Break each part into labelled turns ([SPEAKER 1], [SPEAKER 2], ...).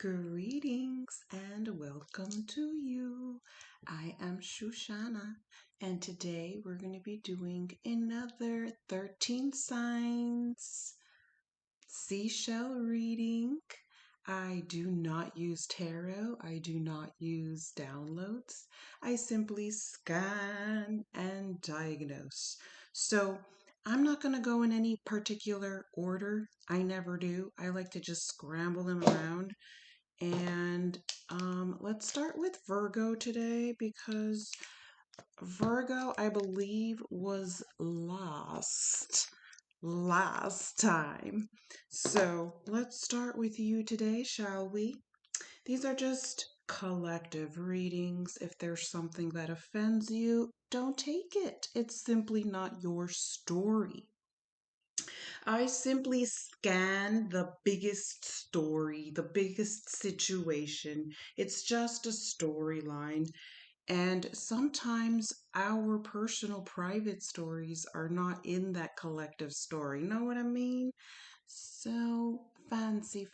[SPEAKER 1] Greetings and welcome to you. I am Xuєshānna, and today we're going to be doing another 13 signs seashell reading. I do not use tarot. I do not use downloads. I simply scan and diagnose. So I'm not going to go in any particular order. I never do. I like to just scramble them around. And let's start with Virgo today because Virgo, I believe, was last time. So let's start with you today, shall we? These are just collective readings. If there's something that offends you, don't take it. It's simply not your story. I simply scan the biggest story, the biggest situation. It's just a storyline. And sometimes our personal private stories are not in that collective story. Know what I mean? So, fancy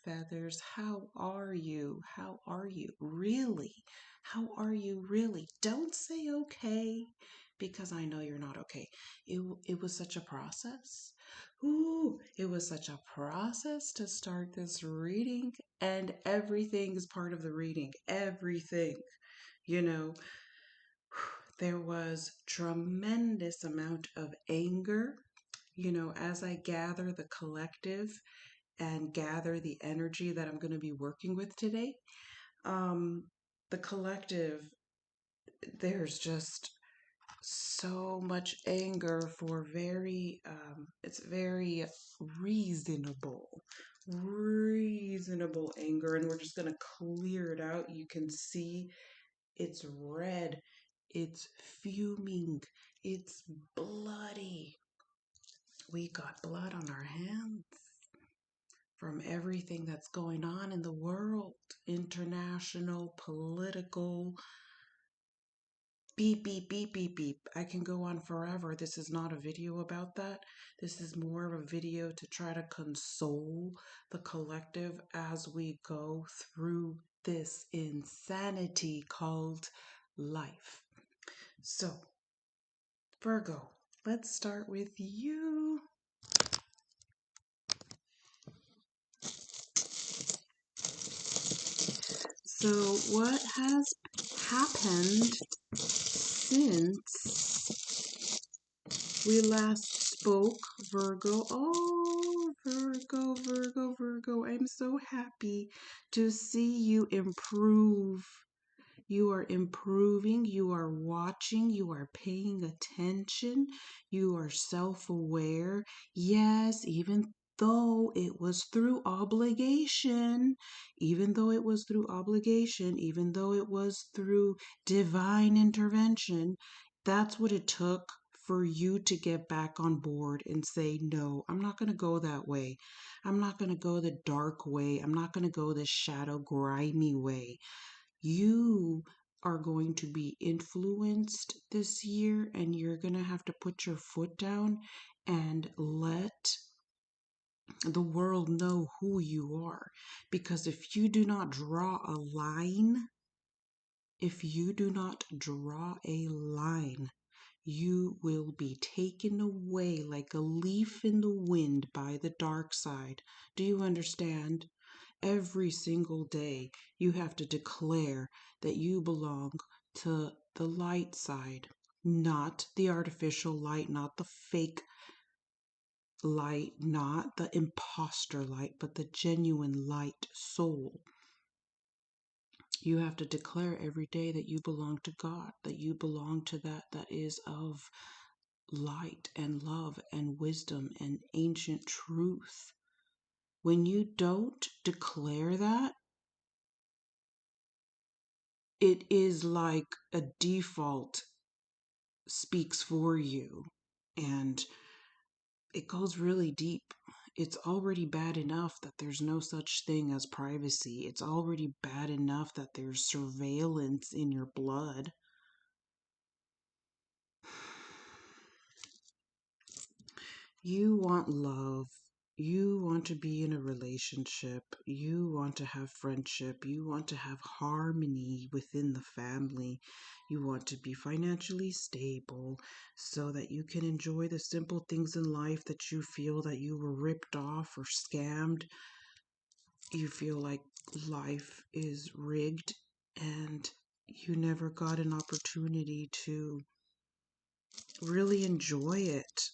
[SPEAKER 1] feathers, how are you? How are you? Really? How are you really? Don't say okay because I know you're not okay. It was such a process. Ooh, it was such a process to start this reading, and everything is part of the reading. Everything. You know, there was tremendous amount of anger, as I gather the collective and gather the energy that I'm going to be working with today. The collective, there's just so much anger for it's very reasonable anger, and we're just going to clear it out. You can see it's red, it's fuming, it's bloody. We got blood on our hands from everything that's going on in the world, international, political. Beep, beep, beep, beep, beep. I can go on forever. This is not a video about that. This is more of a video to try to console the collective as we go through this insanity called life. So, Virgo, let's start with you. So, what has happened since we last spoke, Virgo? Oh, Virgo, I'm so happy to see you improve. You are improving, you are watching, you are paying attention, you are self-aware. Yes, even though it was through obligation, even though it was through divine intervention, that's what it took for you to get back on board and say, no, I'm not going to go that way. I'm not going to go the dark way. I'm not going to go the shadow, grimy way. You are going to be influenced this year, and you're going to have to put your foot down and let the world know who you are. Because if you do not draw a line, you will be taken away like a leaf in the wind by the dark side. Do you understand? Every single day, you have to declare that you belong to the light side, not the artificial light, not the fake light, not the imposter light, but the genuine light soul. You have to declare every day that you belong to God, that you belong to that is of light and love and wisdom and ancient truth. When you don't declare that, it is like a default speaks for you, and it goes really deep. It's already bad enough that there's no such thing as privacy. It's already bad enough that there's surveillance in your blood. You want love. You want to be in a relationship. You want to have friendship. You want to have harmony within the family. You want to be financially stable so that you can enjoy the simple things in life that you feel that you were ripped off or scammed. You feel like life is rigged and you never got an opportunity to really enjoy it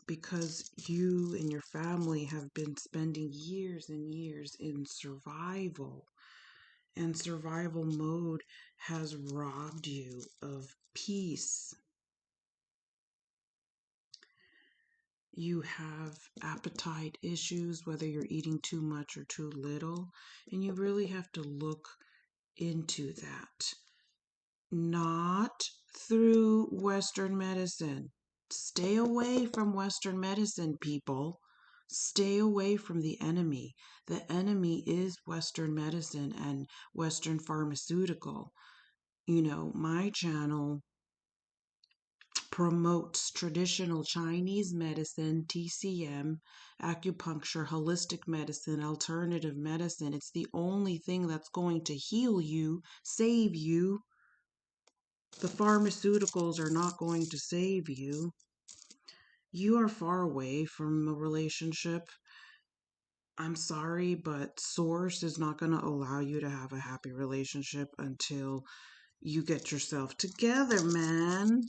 [SPEAKER 1] because you and your family have been spending years and years in survival, and survival mode has robbed you of peace. You have appetite issues, whether you're eating too much or too little, and you really have to look into that. Not through Western medicine. Stay away from Western medicine, people. Stay away from the enemy. The enemy is Western medicine and Western pharmaceutical. My channel promotes traditional Chinese medicine, TCM, acupuncture, holistic medicine, alternative medicine. It's the only thing that's going to heal you, save you. The pharmaceuticals are not going to save you. You are far away from a relationship. I'm sorry, but Source is not going to allow you to have a happy relationship until you get yourself together, man.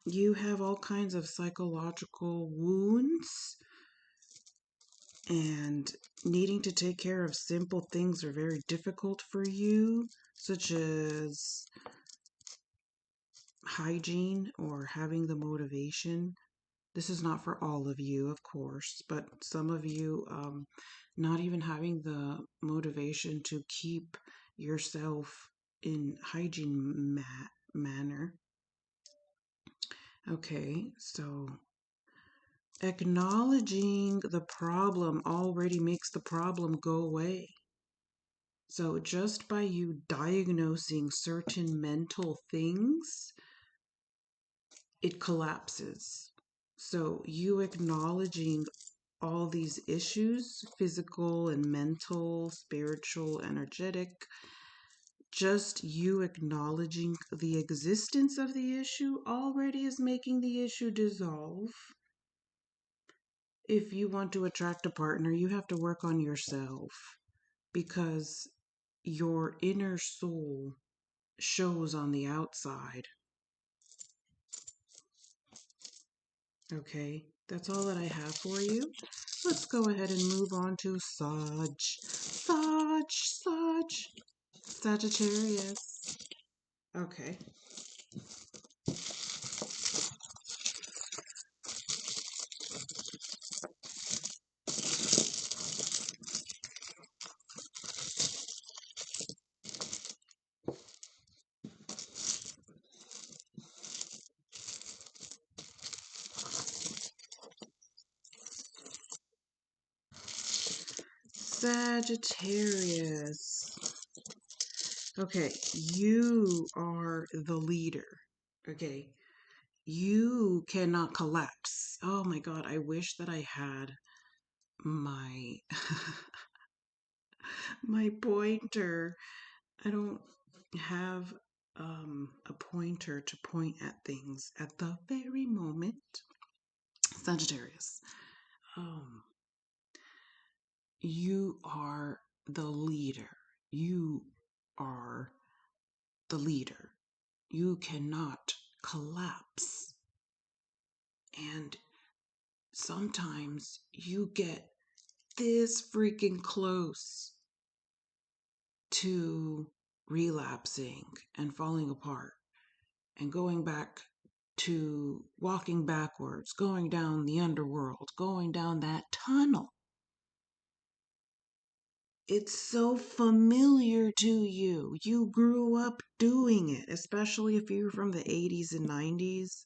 [SPEAKER 1] You have all kinds of psychological wounds, and needing to take care of simple things are very difficult for you, such as hygiene or having the motivation. This is not for all of you, of course, but some of you not even having the motivation to keep yourself in hygiene manner. Okay, so acknowledging the problem already makes the problem go away. So just by you diagnosing certain mental things, it collapses. So you acknowledging all these issues, physical and mental, spiritual, energetic, just you acknowledging the existence of the issue already is making the issue dissolve. If you want to attract a partner, you have to work on yourself because your inner soul shows on the outside. Okay, that's all that I have for you. Let's go ahead and move on to Sagittarius. Okay. Sagittarius. Okay, you are the leader. Okay, you cannot collapse. Oh my God, I wish that I had my my pointer. I don't have a pointer to point at things at the very moment. Sagittarius. Um, you are the leader. You are the leader. You cannot collapse. And sometimes you get this freaking close to relapsing and falling apart and going back to walking backwards, going down the underworld, going down that tunnel. It's so familiar to you. You grew up doing it, especially if you're from the 80s and 90s.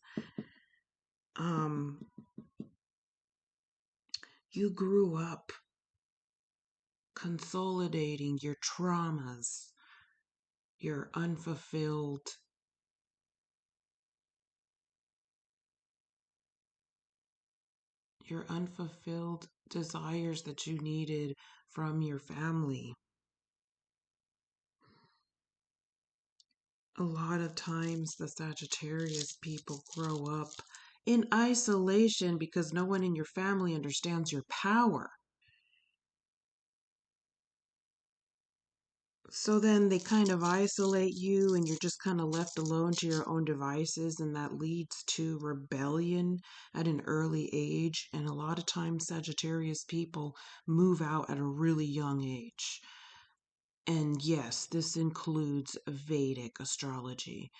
[SPEAKER 1] You grew up consolidating your traumas, your unfulfilled your unfulfilled desires that you needed from your family. A lot of times the Sagittarius people grow up in isolation because no one in your family understands your power. So then they kind of isolate you and you're just kind of left alone to your own devices, and that leads to rebellion at an early age. And a lot of times Sagittarius people move out at a really young age. And yes, this includes Vedic astrology.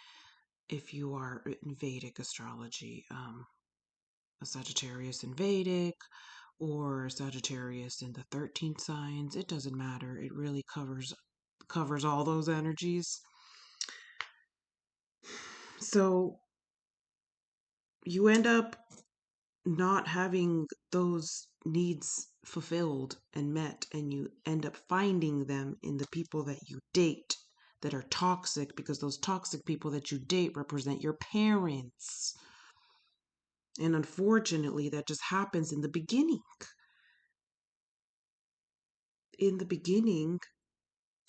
[SPEAKER 1] If you are in Vedic astrology, a Sagittarius in Vedic or Sagittarius in the 13 signs, it doesn't matter. It really covers all those energies. So you end up not having those needs fulfilled and met, and you end up finding them in the people that you date that are toxic, because those toxic people that you date represent your parents. And unfortunately, that just happens in the beginning. In the beginning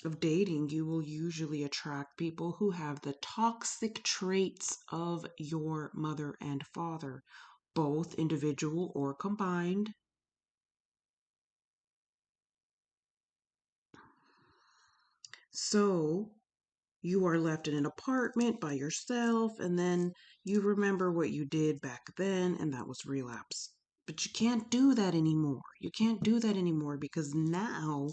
[SPEAKER 1] of dating, you will usually attract people who have the toxic traits of your mother and father, both individual or combined. So you are left in an apartment by yourself, and then you remember what you did back then, and that was relapse. But you can't do that anymore. You can't do that anymore because now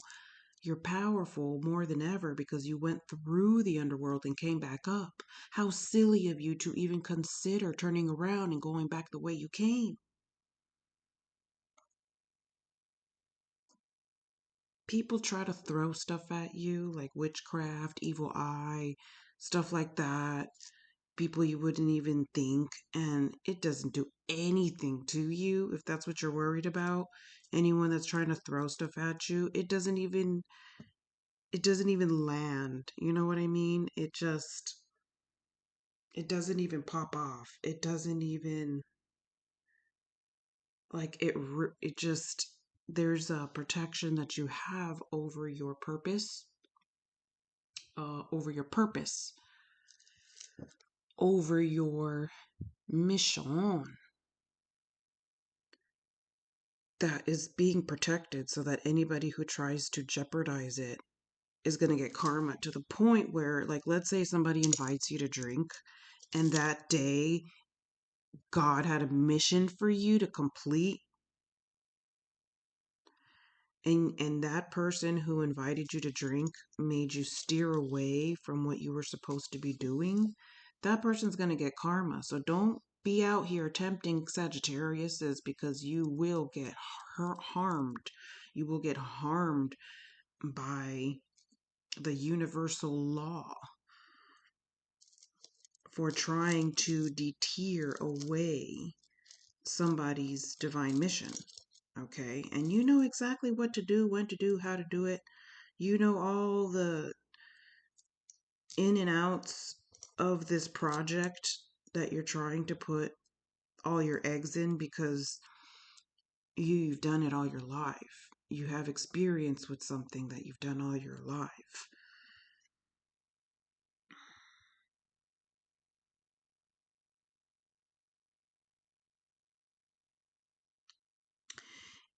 [SPEAKER 1] you're powerful more than ever because you went through the underworld and came back up. How silly of you to even consider turning around and going back the way you came. People try to throw stuff at you like witchcraft, evil eye, stuff like that. People you wouldn't even think, and it doesn't do anything to you if that's what you're worried about. Anyone that's trying to throw stuff at you, it doesn't even land. You know what I mean? It doesn't even pop off. It doesn't even like it just there's a protection that you have over your purpose, over your mission, that is being protected, so that anybody who tries to jeopardize it is going to get karma, to the point where, like, let's say somebody invites you to drink, and that day God had a mission for you to complete, and that person who invited you to drink made you steer away from what you were supposed to be doing. That person's going to get karma. So don't be out here tempting Sagittariuses, because you will get harmed. You will get harmed by the universal law for trying to deter away somebody's divine mission. Okay? And you know exactly what to do, when to do, how to do it. You know all the in and outs of this project that you're trying to put all your eggs in, because you've done it all your life. You have experience with something that you've done all your life.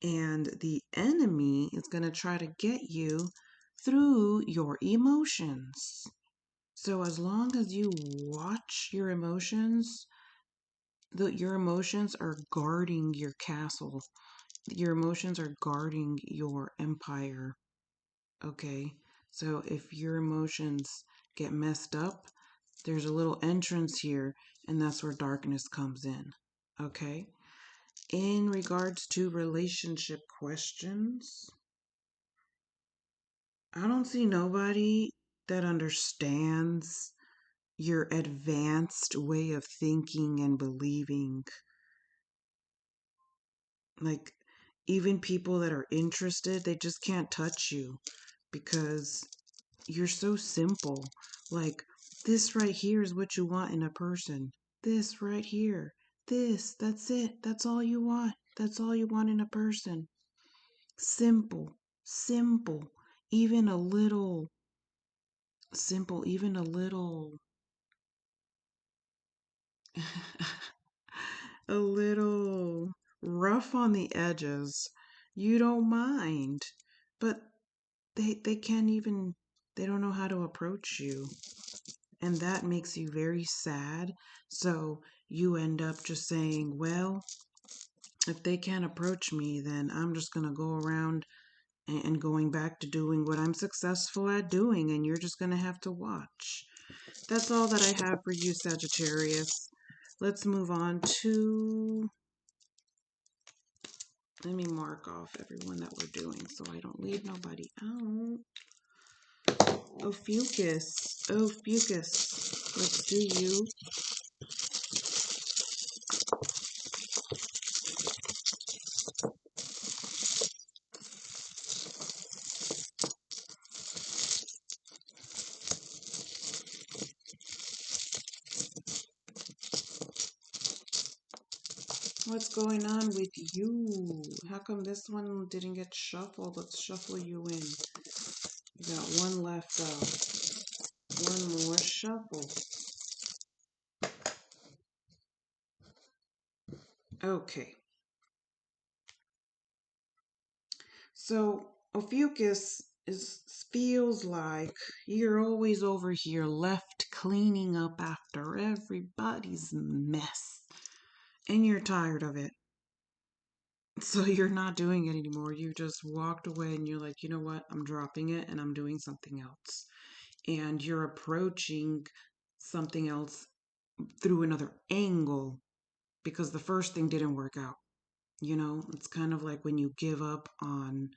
[SPEAKER 1] And the enemy is going to try to get you through your emotions. So as long as you watch your emotions, your emotions are guarding your castle. Your emotions are guarding your empire. Okay? So if your emotions get messed up, there's a little entrance here, and that's where darkness comes in. Okay? In regards to relationship questions, I don't see nobody that understands your advanced way of thinking and believing. Like, even people that are interested, they just can't touch you because you're so simple. Like, this right here is what you want in a person. This right here. That's it. That's all you want. That's all you want in a person. Simple, simple, even a little simple, even a little a little rough on the edges. You don't mind. But they can't even, they don't know how to approach you. And that makes you very sad. So you end up just saying, well, if they can't approach me, then I'm just going to go around and going back to doing what I'm successful at doing, and you're just going to have to watch. That's all that I have for you, Sagittarius. Let's move on to, let me mark off everyone that we're doing so I don't leave nobody out. Ophiuchus, Ophiuchus, let's do you. What's going on with you? How come this one didn't get shuffled? Let's shuffle you in. You got one left out. One more shuffle. Okay. So Ophiuchus feels like you're always over here left cleaning up after everybody's mess. And you're tired of it. So you're not doing it anymore. You just walked away and you're like, you know what? I'm dropping it and I'm doing something else. And you're approaching something else through another angle because the first thing didn't work out. You know, it's kind of like when you give up on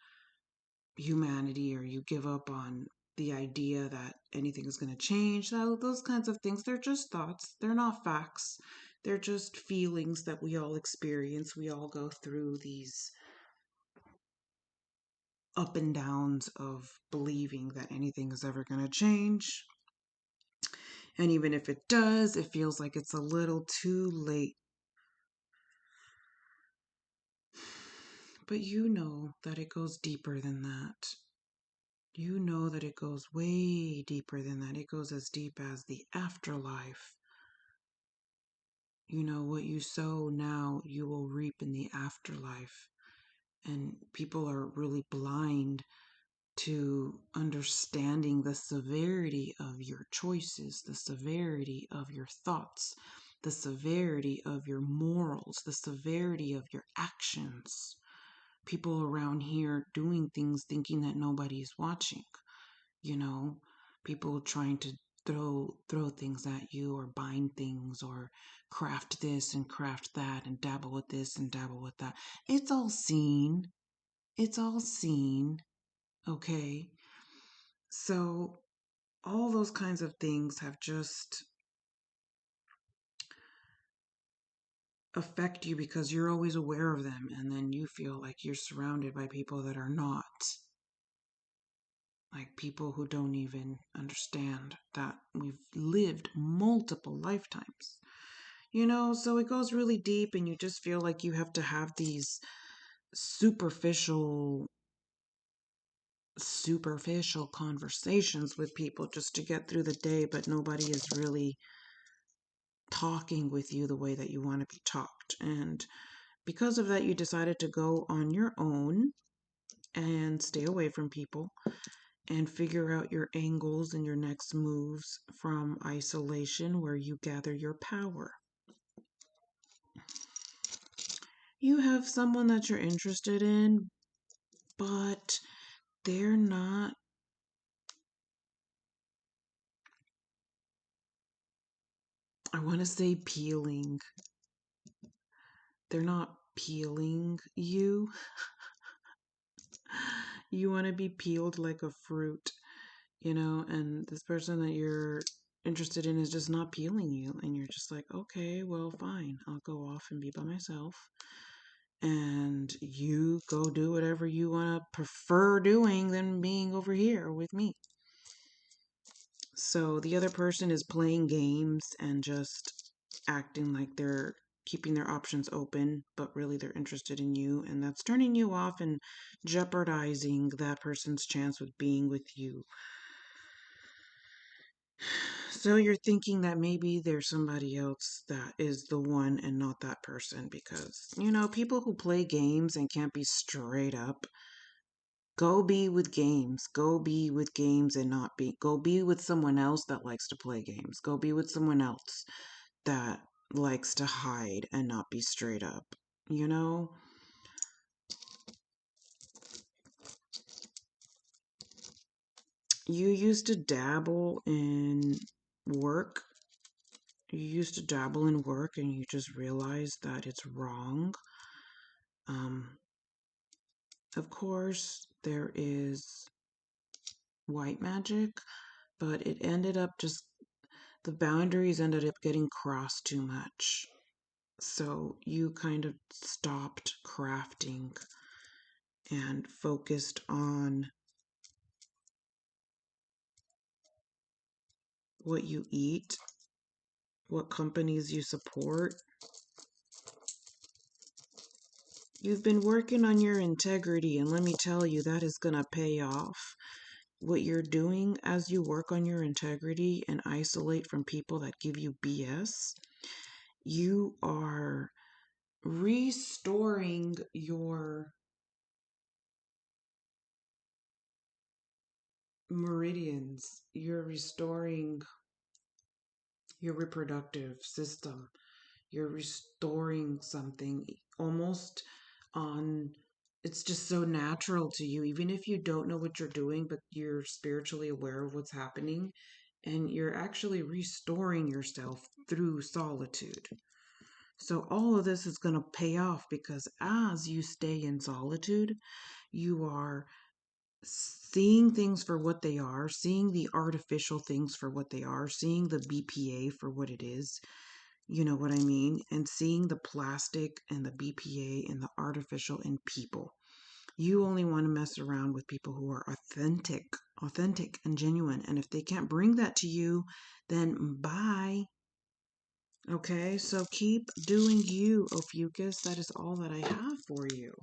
[SPEAKER 1] humanity or you give up on the idea that anything is going to change. Those kinds of things, they're just thoughts. They're not facts. They're just feelings that we all experience. We all go through these up and downs of believing that anything is ever going to change. And even if it does, it feels like it's a little too late. But you know that it goes deeper than that. You know that it goes way deeper than that. It goes as deep as the afterlife. You know, what you sow now, you will reap in the afterlife. And people are really blind to understanding the severity of your choices, the severity of your thoughts, the severity of your morals, the severity of your actions. People around here doing things thinking that nobody is watching, you know, people trying to throw things at you or bind things or craft this and craft that and dabble with this and dabble with that. It's all seen. It's all seen. Okay. So all those kinds of things have just affect you because you're always aware of them, and then you feel like you're surrounded by people that are not. Like people who don't even understand that we've lived multiple lifetimes. You know, so it goes really deep and you just feel like you have to have these superficial conversations with people just to get through the day, but nobody is really talking with you the way that you want to be talked. And because of that, you decided to go on your own and stay away from people and figure out your angles and your next moves from isolation where you gather your power. You have someone that you're interested in, but they're not, I want to say peeling. They're not peeling you. You want to be peeled like a fruit, you know, and this person that you're interested in is just not peeling you. And you're just like, okay, well, fine. I'll go off and be by myself. And you go do whatever you want to prefer doing than being over here with me. So the other person is playing games and just acting like they're keeping their options open, but really they're interested in you, and that's turning you off and jeopardizing that person's chance with being with you. So you're thinking that maybe there's somebody else that is the one and not that person, because, people who play games and can't be straight up, go be with games. Go be with games and not be. Go be with someone else that likes to play games. Go be with someone else that likes to hide and not be straight up. You know? You used to dabble in work. You used to dabble in work and you just realized that it's wrong. Um, of course, there is white magic, but it ended up just, the boundaries ended up getting crossed too much. So you kind of stopped crafting and focused on what you eat, what companies you support. You've been working on your integrity, and let me tell you, that is going to pay off. What you're doing as you work on your integrity and isolate from people that give you BS, you are restoring your meridians. You're restoring your reproductive system. You're restoring something almost on, it's just so natural to you, even if you don't know what you're doing, but you're spiritually aware of what's happening, and you're actually restoring yourself through solitude. So all of this is going to pay off, because as you stay in solitude, you are seeing things for what they are, seeing the artificial things for what they are, seeing the BPA for what it is, you know what I mean? And seeing the plastic and the BPA and the artificial in people. You only want to mess around with people who are authentic and genuine. And if they can't bring that to you, then bye. Okay, so keep doing you, Ophiuchus. That is all that I have for you.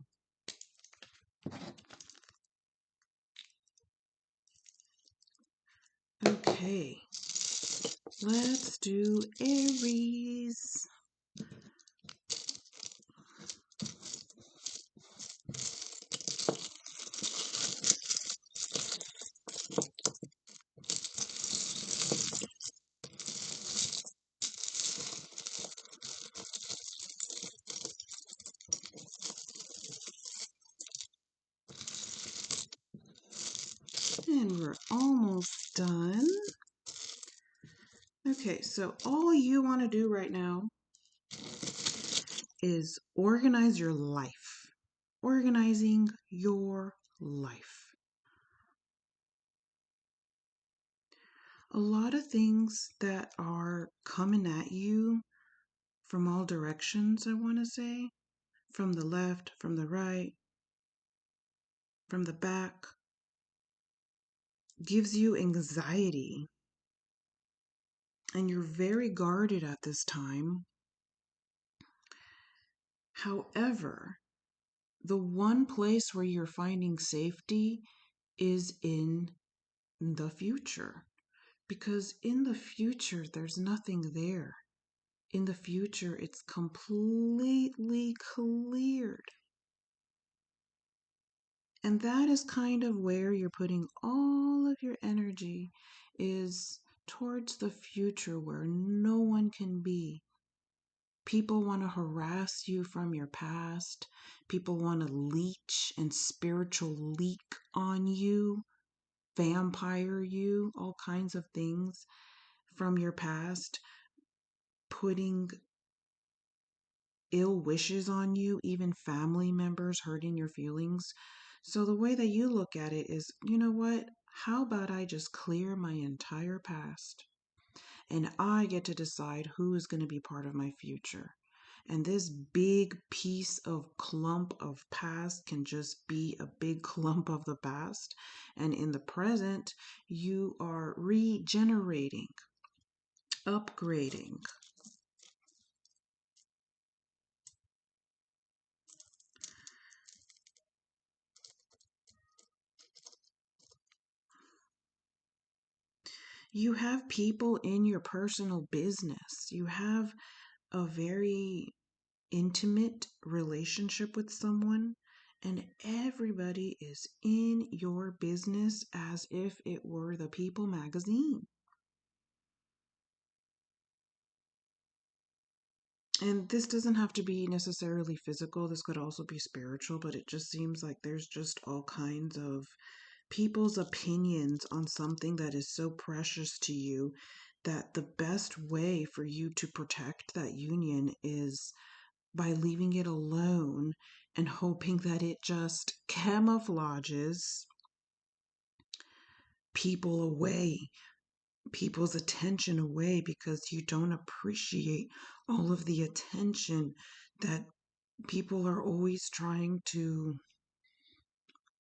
[SPEAKER 1] Okay, let's do Aries. And we're almost done. Okay, so all you want to do right now is organize your life. Organizing your life. A lot of things that are coming at you from all directions, I want to say, from the left, from the right, from the back, gives you anxiety. And you're very guarded at this time. However, the one place where you're finding safety is in the future. Because in the future, there's nothing there. In the future, it's completely cleared. And that is kind of where you're putting all of your energy, is towards the future where no one can be. People want to harass you from your past. People want to leech and spiritual leak on you, vampire you, all kinds of things from your past, putting ill wishes on you, even family members hurting your feelings. So the way that you look at it is, you know what? How about I just clear my entire past and I get to decide who is going to be part of my future. And this big piece of clump of past can just be a big clump of the past. And in the present, you are regenerating, upgrading. You have people in your personal business. You have a very intimate relationship with someone, and everybody is in your business as if it were the People magazine. And this doesn't have to be necessarily physical, this could also be spiritual, but it just seems like there's just all kinds of people's opinions on something that is so precious to you that the best way for you to protect that union is by leaving it alone and hoping that it just camouflages people away, people's attention away, because you don't appreciate all of the attention that people are always trying to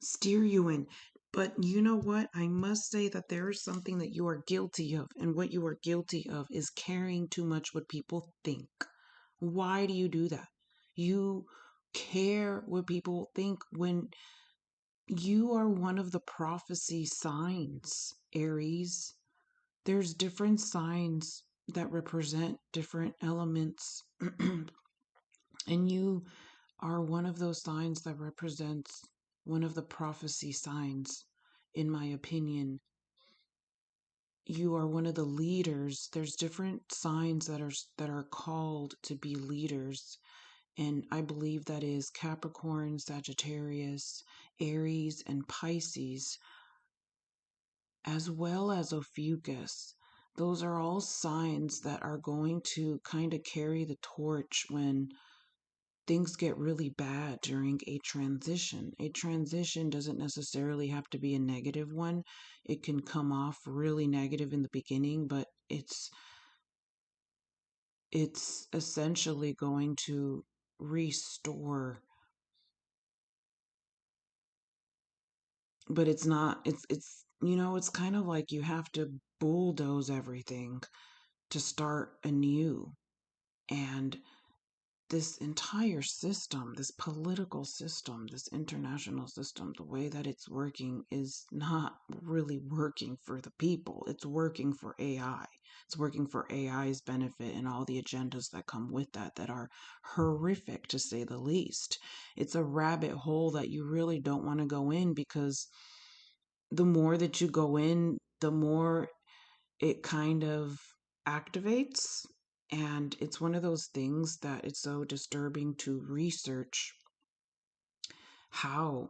[SPEAKER 1] steer you in. But you know what? I must say that there is something that you are guilty of, and what you are guilty of is caring too much what people think. Why do you do that? You care what people think when you are one of the prophecy signs, Aries. There's different signs that represent different elements, and you are one of those signs that represents one of the prophecy signs, in my opinion. You are one of the leaders. There's different signs that are called to be leaders, and I believe that is Capricorn, Sagittarius, Aries, and Pisces, as well as Ophiuchus. Those are all signs that are going to kind of carry the torch when things get really bad during a transition. A transition doesn't necessarily have to be a negative one. It can come off really negative in the beginning, but it's essentially going to restore, but it's not it's kind of like you have to bulldoze everything to start anew. And this entire system, this political system, this international system, the way that it's working is not really working for the people. It's working for AI. It's working for AI's benefit and all the agendas that come with that are horrific, to say the least. It's a rabbit hole that you really don't want to go in, because the more that you go in, the more it kind of activates. And it's one of those things that it's so disturbing to research how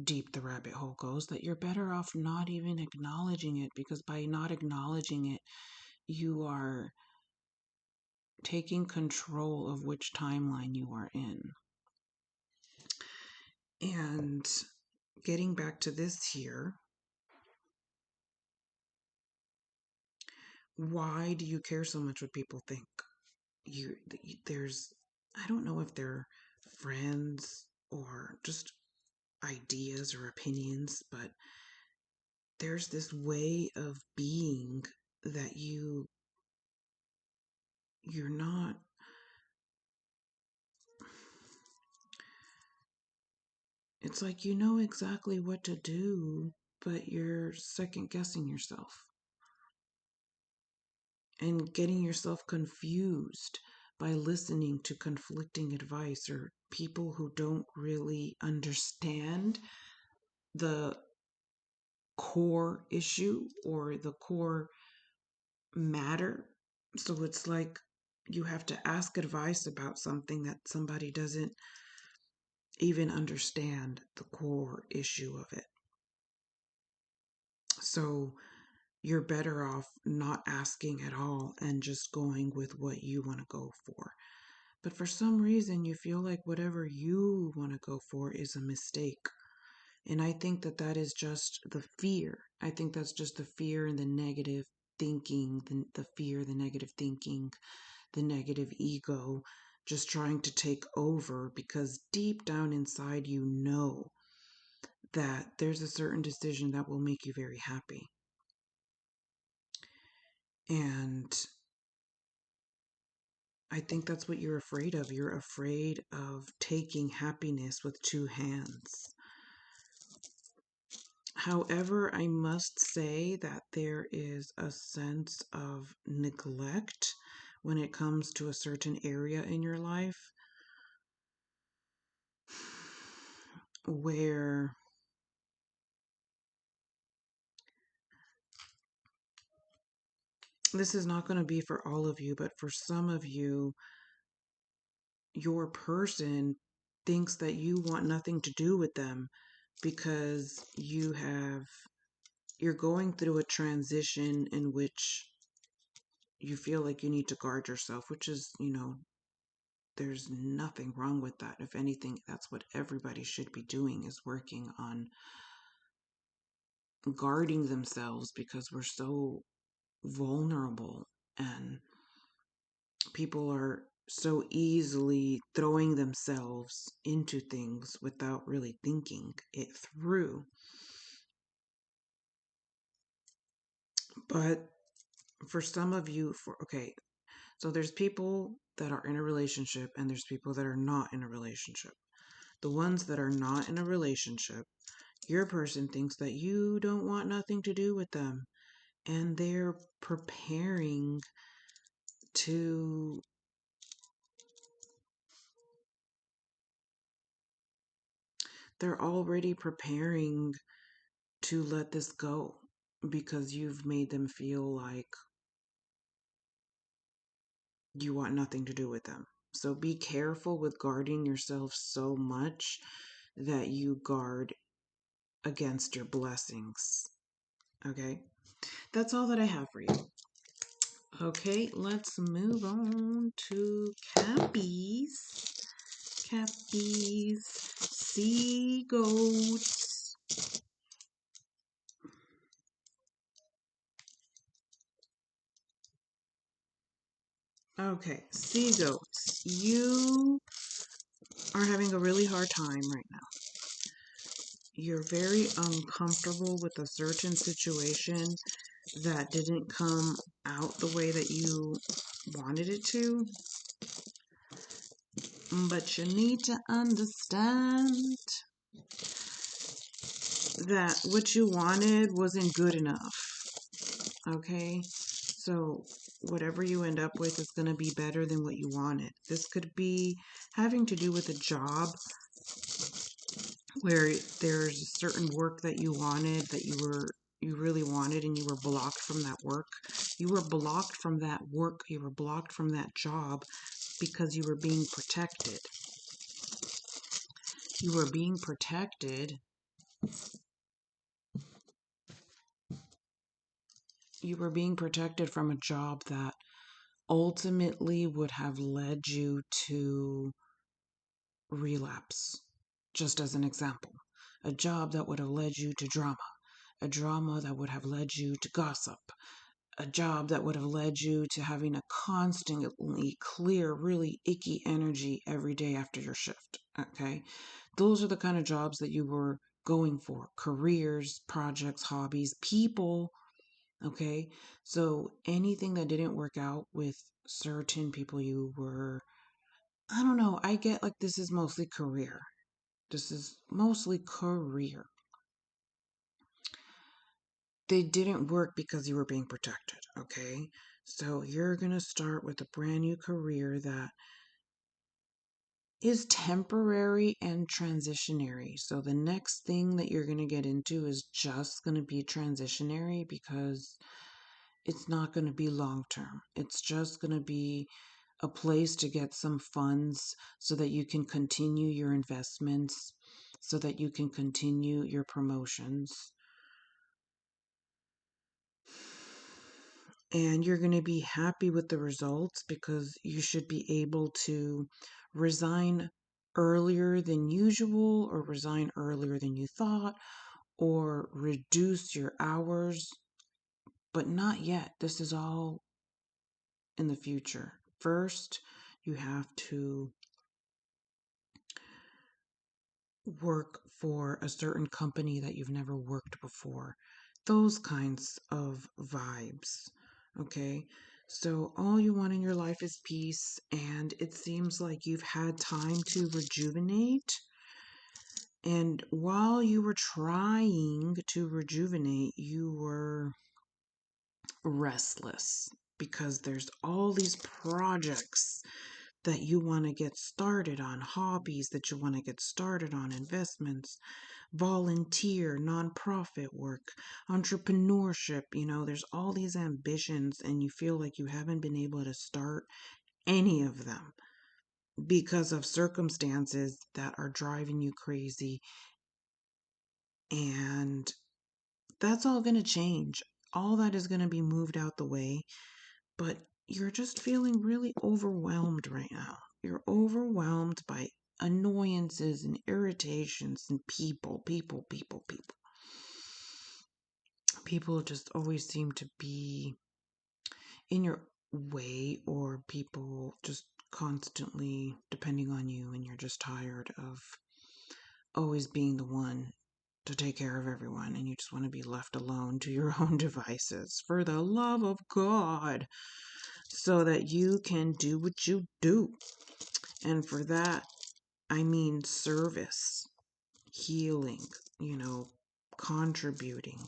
[SPEAKER 1] deep the rabbit hole goes, that you're better off not even acknowledging it, because by not acknowledging it, you are taking control of which timeline you are in. And getting back to this here, why do you care so much what people think? There's, I don't know if they're friends or just ideas or opinions, but there's this way of being that you're not, it's like you know exactly what to do, but you're second guessing yourself and getting yourself confused by listening to conflicting advice or people who don't really understand the core issue or the core matter. So it's like you have to ask advice about something that somebody doesn't even understand the core issue of it. So you're better off not asking at all and just going with what you want to go for. But for some reason, you feel like whatever you want to go for is a mistake. And I think that that is just the fear. I think that's just the fear and the negative thinking, the fear, the negative thinking, the negative ego just trying to take over, because deep down inside you know that there's a certain decision that will make you very happy. And I think that's what you're afraid of. You're afraid of taking happiness with two hands. However, I must say that there is a sense of neglect when it comes to a certain area in your life where this is not going to be for all of you, but for some of you, your person thinks that you want nothing to do with them because you're going through a transition in which you feel like you need to guard yourself, which is, there's nothing wrong with that. If anything, that's what everybody should be doing, is working on guarding themselves, because we're so vulnerable and people are so easily throwing themselves into things without really thinking it through. But for some of you, so there's people that are in a relationship and there's people that are not in a relationship. The ones that are not in a relationship, your person thinks that you don't want nothing to do with them, and they're preparing to they're already preparing to let this go because you've made them feel like you want nothing to do with them. So be careful with guarding yourself so much that you guard against your blessings. Okay? That's all that I have for you. Okay, let's move on to Cappies. Cappies, sea goats. Okay, sea goats. You are having a really hard time right now. You're very uncomfortable with a certain situation that didn't come out the way that you wanted it to. But you need to understand that what you wanted wasn't good enough. Okay? So whatever you end up with is going to be better than what you wanted. This could be having to do with a job where there's certain work that you wanted, that you really wanted, and you were blocked from that work. You were blocked from that work. You were blocked from that job because you were being protected. You were being protected. You were being protected from a job that ultimately would have led you to relapse. Just as an example, a job that would have led you to drama, a drama that would have led you to gossip, a job that would have led you to having a constantly clear, really icky energy every day after your shift. Okay. Those are the kind of jobs that you were going for: careers, projects, hobbies, people. Okay. So anything that didn't work out with certain people, you were, I don't know, I get like this is mostly career. This is mostly career. They didn't work because you were being protected, okay? So you're going to start with a brand new career that is temporary and transitionary. So the next thing that you're going to get into is just going to be transitionary because it's not going to be long term. It's just going to be a place to get some funds so that you can continue your investments, so that you can continue your promotions. And you're going to be happy with the results because you should be able to resign earlier than usual, or resign earlier than you thought, or reduce your hours, but not yet. This is all in the future. First, you have to work for a certain company that you've never worked before. Those kinds of vibes. Okay? So all you want in your life is peace, and it seems like you've had time to rejuvenate. And while you were trying to rejuvenate, you were restless because there's all these projects that you want to get started on, hobbies that you want to get started on, investments, volunteer, nonprofit work, entrepreneurship. There's all these ambitions, and you feel like you haven't been able to start any of them because of circumstances that are driving you crazy. And that's all going to change. All that is going to be moved out the way, but you're just feeling really overwhelmed right now. You're overwhelmed by annoyances and irritations and people. People just always seem to be in your way, or people just constantly depending on you, and you're just tired of always being the one to take care of everyone, and you just want to be left alone to your own devices, for the love of God, so that you can do what you do. And for that, I mean service, healing, contributing.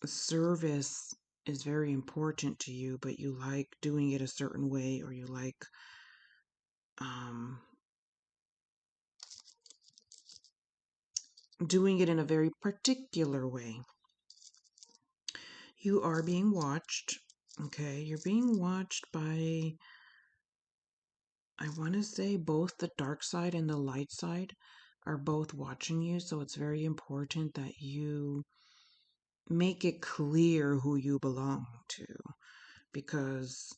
[SPEAKER 1] Service is very important to you, but you like doing it a certain way, or you like doing it in a very particular way. You are being watched. Okay, you're being watched by, I want to say, both the dark side and the light side are both watching you. So it's very important that you make it clear who you belong to, because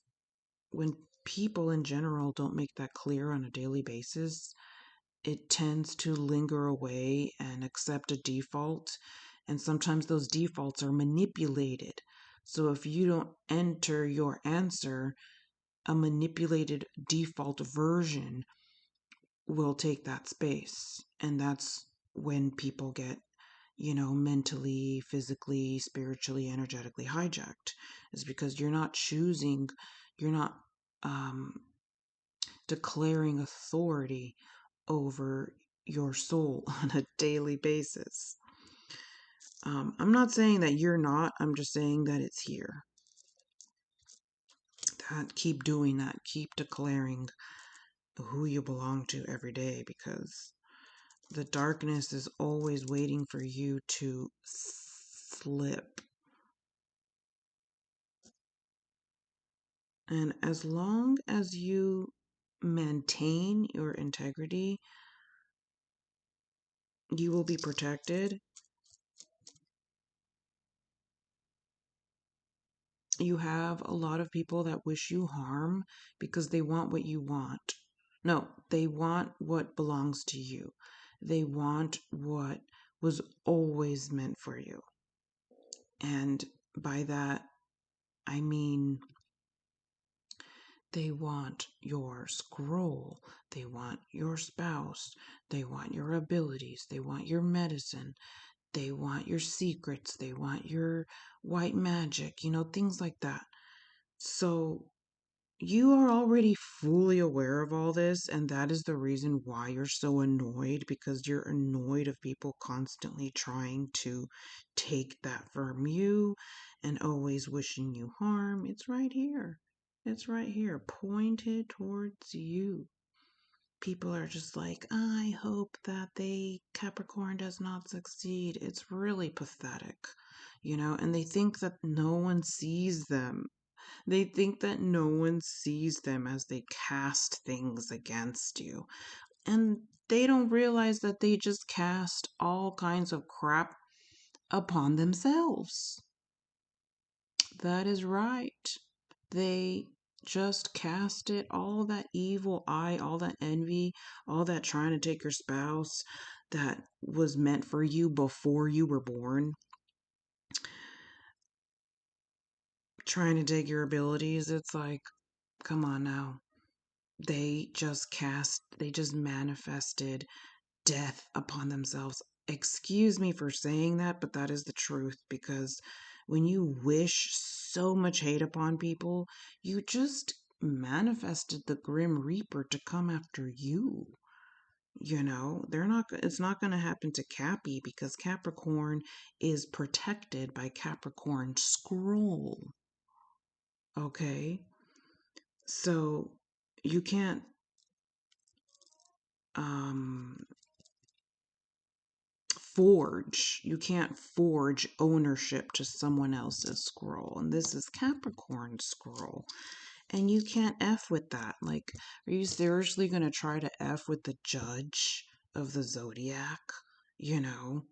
[SPEAKER 1] when people in general don't make that clear on a daily basis, it tends to linger away and accept a default. And sometimes those defaults are manipulated. So if you don't enter your answer, a manipulated default version will take that space. And that's when people get, mentally, physically, spiritually, energetically hijacked, is because you're not choosing, you're not declaring authority over your soul on a daily basis. I'm not saying that you're not, I'm just saying that it's here. That keep doing that, keep declaring who you belong to every day, because the darkness is always waiting for you to slip. And as long as you maintain your integrity, you will be protected. You have a lot of people that wish you harm because they want what you want. No, they want what belongs to you. They want what was always meant for you. And by that, I mean they want your scroll, they want your spouse, they want your abilities, they want your medicine, they want your secrets, they want your white magic, things like that. So you are already fully aware of all this, and that is the reason why you're so annoyed, because you're annoyed of people constantly trying to take that from you and always wishing you harm. It's right here. It's right here, pointed towards you. People are just like, I hope that Capricorn does not succeed. It's really pathetic, and they think that no one sees them. They think that no one sees them as they cast things against you. And they don't realize that they just cast all kinds of crap upon themselves. That is right. They just cast it, all that evil eye, all that envy, all that trying to take your spouse that was meant for you before you were born, trying to take your abilities. It's like, come on now. They just manifested death upon themselves. Excuse me for saying that, but that is the truth, because when you wish so much hate upon people, you just manifested the Grim Reaper to come after you. It's not going to happen to Cappy because Capricorn is protected by Capricorn scroll. Okay? So you can't um you can't forge ownership to someone else's scroll. And this is Capricorn scroll. And you can't F with that. Like, are you seriously going to try to F with the judge of the zodiac? You know,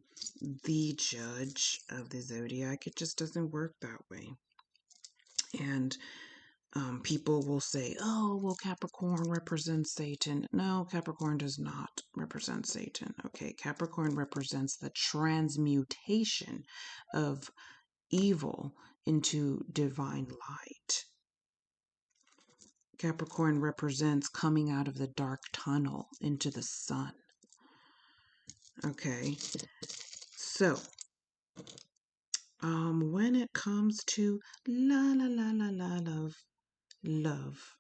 [SPEAKER 1] the judge of the zodiac. It just doesn't work that way. And people will say, oh, well, Capricorn represents Satan. No, Capricorn does not represent Satan. Okay, Capricorn represents the transmutation of evil into divine light. Capricorn represents coming out of the dark tunnel into the sun. Okay, so when it comes to love,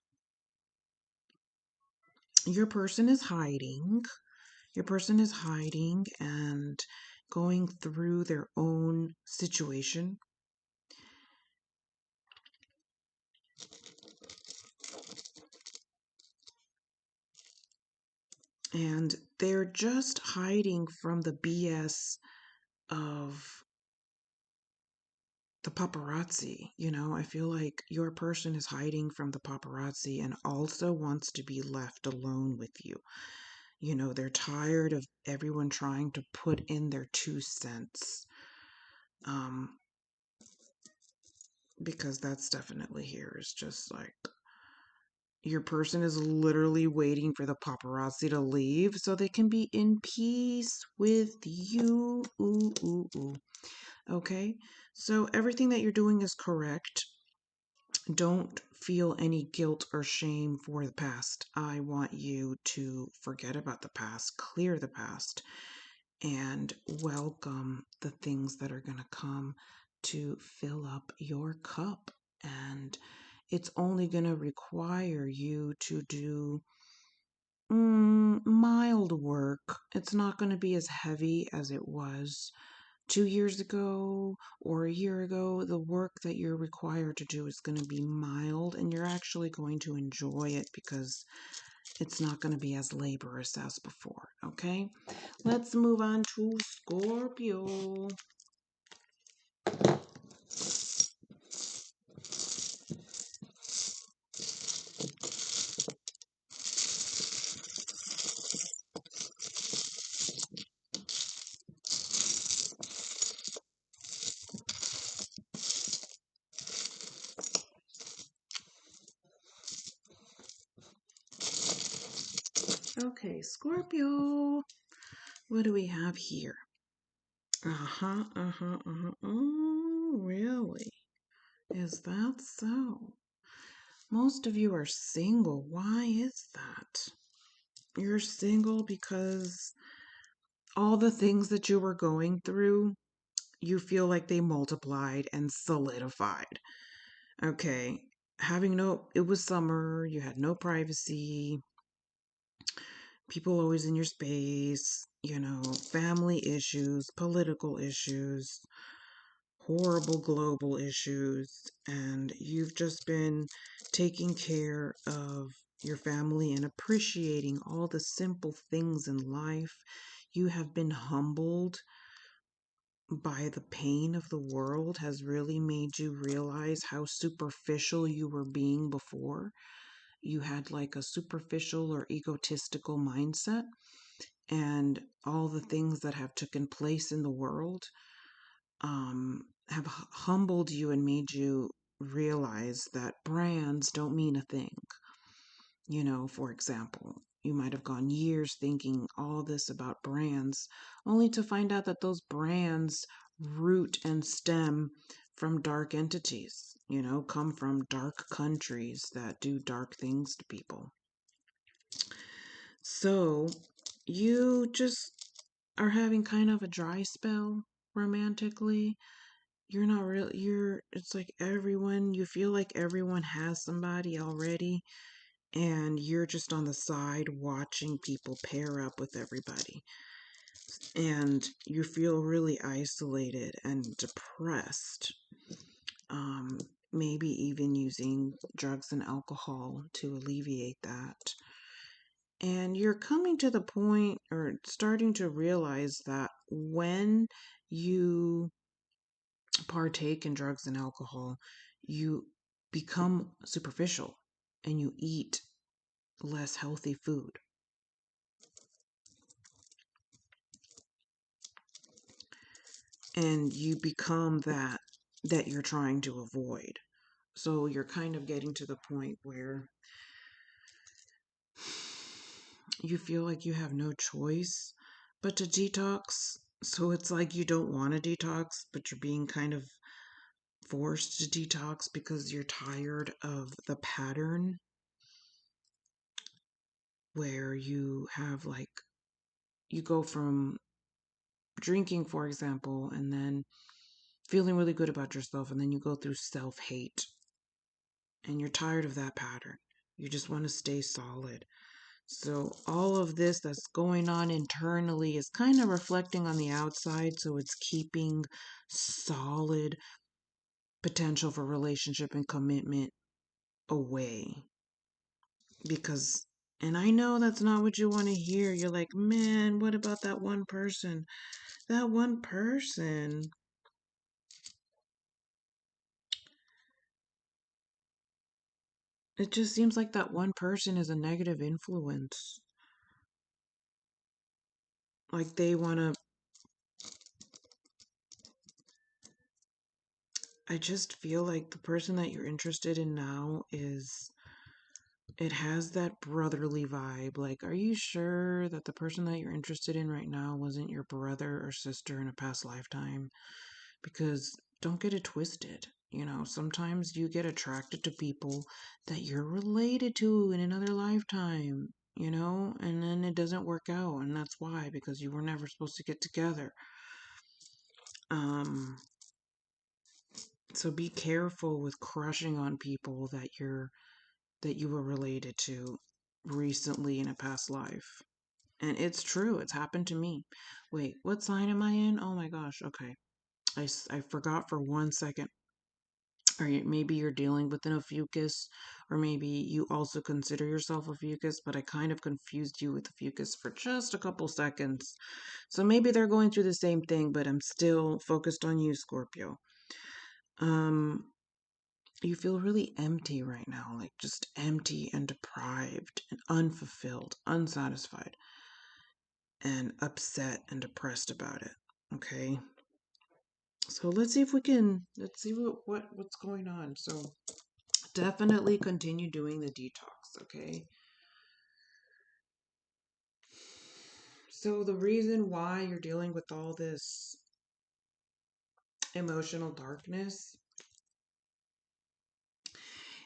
[SPEAKER 1] your person is hiding. Your person is hiding and going through their own situation. And they're just hiding from the BS of the paparazzi. I feel like your person is hiding from the paparazzi and also wants to be left alone with you. They're tired of everyone trying to put in their 2 cents. Because that's definitely here. It's just like your person is literally waiting for the paparazzi to leave so they can be in peace with you. Ooh, ooh, ooh. Okay? So everything that you're doing is correct. Don't feel any guilt or shame for the past. I want you to forget about the past, clear the past, and welcome the things that are going to come to fill up your cup. And it's only going to require you to do mild work. It's not going to be as heavy as it was 2 years ago or a year ago. The work that you're required to do is going to be mild, and you're actually going to enjoy it because it's not going to be as laborious as before. Okay, let's move on to Scorpio. Okay, Scorpio. What do we have here? Oh, really? Is that so? Most of you are single. Why is that? You're single because all the things that you were going through, you feel like they multiplied and solidified. Okay. It was summer, you had no privacy, people always in your space, family issues, political issues, horrible global issues, and you've just been taking care of your family and appreciating all the simple things in life. You have been humbled by the pain of the world, has really made you realize how superficial you were being before. You had like a superficial or egotistical mindset, and all the things that have taken place in the world have humbled you and made you realize that brands don't mean a thing. For example, you might have gone years thinking all this about brands, only to find out that those brands root and stem from dark entities, come from dark countries that do dark things to people. So you just are having kind of a dry spell romantically. You're not it's like you feel like everyone has somebody already, and you're just on the side watching people pair up with everybody. And you feel really isolated and depressed. Maybe even using drugs and alcohol to alleviate that. And you're coming to the point or starting to realize that when you partake in drugs and alcohol, you become superficial and you eat less healthy food. And you become that you're trying to avoid. So you're kind of getting to the point where you feel like you have no choice but to detox. So it's like you don't want to detox, but you're being kind of forced to detox because you're tired of the pattern where you have you go from drinking, for example, and then feeling really good about yourself, and then you go through self-hate, and you're tired of that pattern. You just want to stay solid. So all of this that's going on internally is kind of reflecting on the outside, so it's keeping solid potential for relationship and commitment away. Because, and I know that's not what you want to hear. You're like, man, what about that one person? That one person. It just seems like that one person is a negative influence. Like they want to. I just feel like the person that you're interested in now it has that brotherly vibe. Like, are you sure that the person that you're interested in right now wasn't your brother or sister in a past lifetime? Because don't get it twisted. Sometimes you get attracted to people that you're related to in another lifetime, and then it doesn't work out. And that's why, because you were never supposed to get together. So be careful with crushing on people that you were related to recently in a past life. And it's true, it's happened to me. Wait, what sign am I in? Oh my gosh, okay. I forgot for 1 second. Or maybe you're dealing with an Ophiuchus, or maybe you also consider yourself Ophiuchus, but I kind of confused you with Ophiuchus for just a couple seconds. So maybe they're going through the same thing, but I'm still focused on you, Scorpio. You feel really empty right now, like just empty and deprived and unfulfilled, unsatisfied, and upset and depressed about it. Okay. So let's see what's going on. So definitely continue doing the detox, okay? So the reason why you're dealing with all this emotional darkness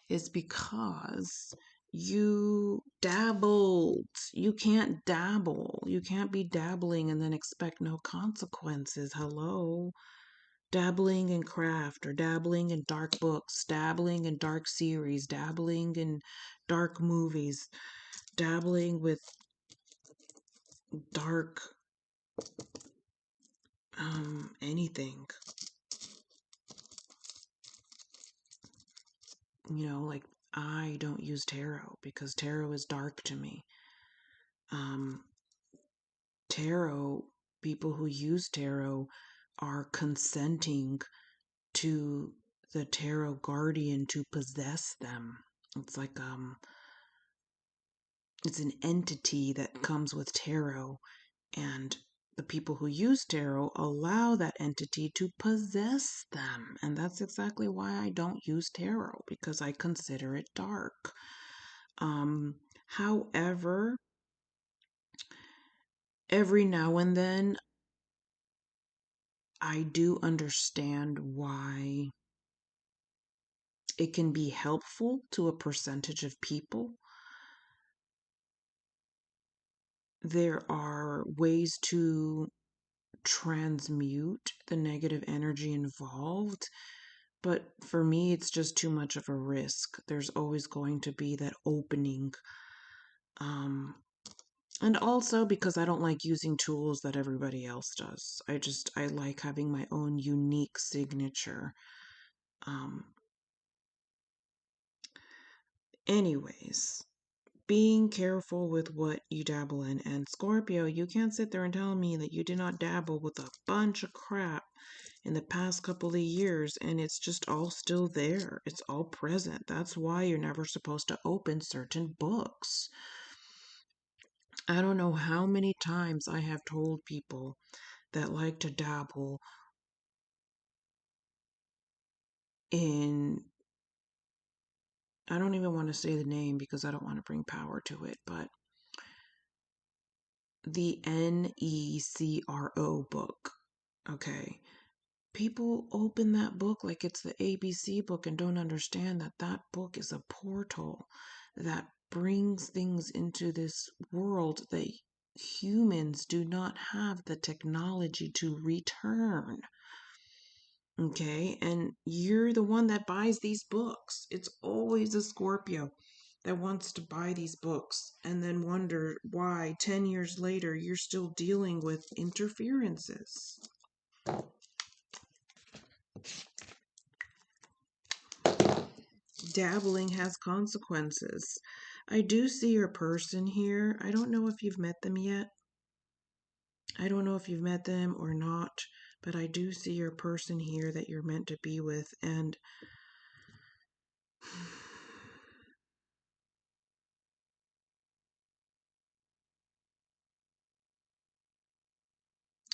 [SPEAKER 1] is because you dabbled. You can't dabble. You can't be dabbling and then expect no consequences. Hello. Dabbling in craft or dabbling in dark books, dabbling in dark series, dabbling in dark movies, dabbling with dark anything. Like I don't use tarot because tarot is dark to me. Um, tarot, people who use tarot are consenting to the tarot guardian to possess them. It's like it's an entity that comes with tarot, and the people who use tarot allow that entity to possess them. And that's exactly why I don't use tarot, because I consider it dark. However, every now and then I do understand why it can be helpful to a percentage of people. There are ways to transmute the negative energy involved, But for me, it's just too much of a risk. There's always going to be that opening. And also because I don't like using tools that everybody else does. I like having my own unique signature. Um, anyways, being careful with what you dabble in. And Scorpio, you can't sit there and tell me that you did not dabble with a bunch of crap in the past couple of years and it's just all still there. It's all present. That's why you're never supposed to open certain books. I don't know how many times I have told people that like to dabble in, I don't even want to say the name because I don't want to bring power to it, but the NECRO book. Okay. People open that book like it's the ABC book and don't understand that that book is a portal that brings things into this world that humans do not have the technology to return. Okay, and you're the one that buys these books. It's always a Scorpio that wants to buy these books and then wonder why 10 years later you're still dealing with interferences. Dabbling has consequences. I do see your person here. I don't know if you've met them yet. I don't know if you've met them or not, but I do see your person here that you're meant to be with, and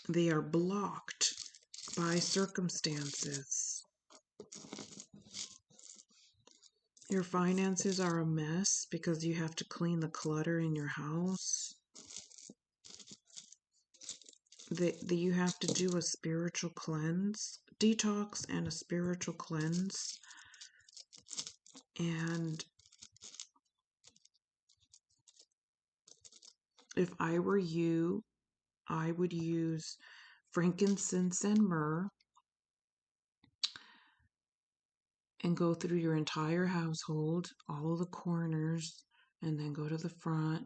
[SPEAKER 1] they are blocked by circumstances. Your finances are a mess because you have to clean the clutter in your house. You have to do a spiritual cleanse, detox and a spiritual cleanse. And if I were you, I would use frankincense and myrrh and go through your entire household, all of the corners, and then go to the front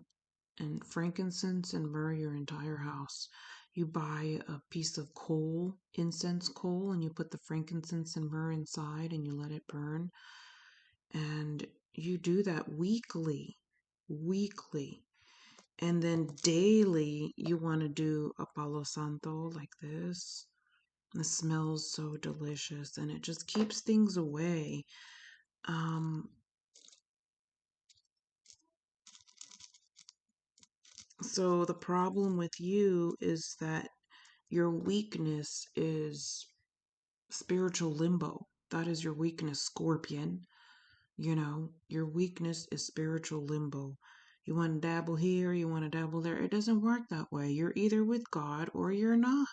[SPEAKER 1] and frankincense and myrrh your entire house. You buy a piece of coal, incense coal, and you put the frankincense and myrrh inside and you let it burn. And you do that weekly. And then daily, you want to do a palo santo like this. It smells so delicious and it just keeps things away. So the problem with you is that your weakness is spiritual limbo. That is your weakness, Scorpion. You know, your weakness is spiritual limbo. You want to dabble here, you want to dabble there. It doesn't work that way. You're either with God or you're not.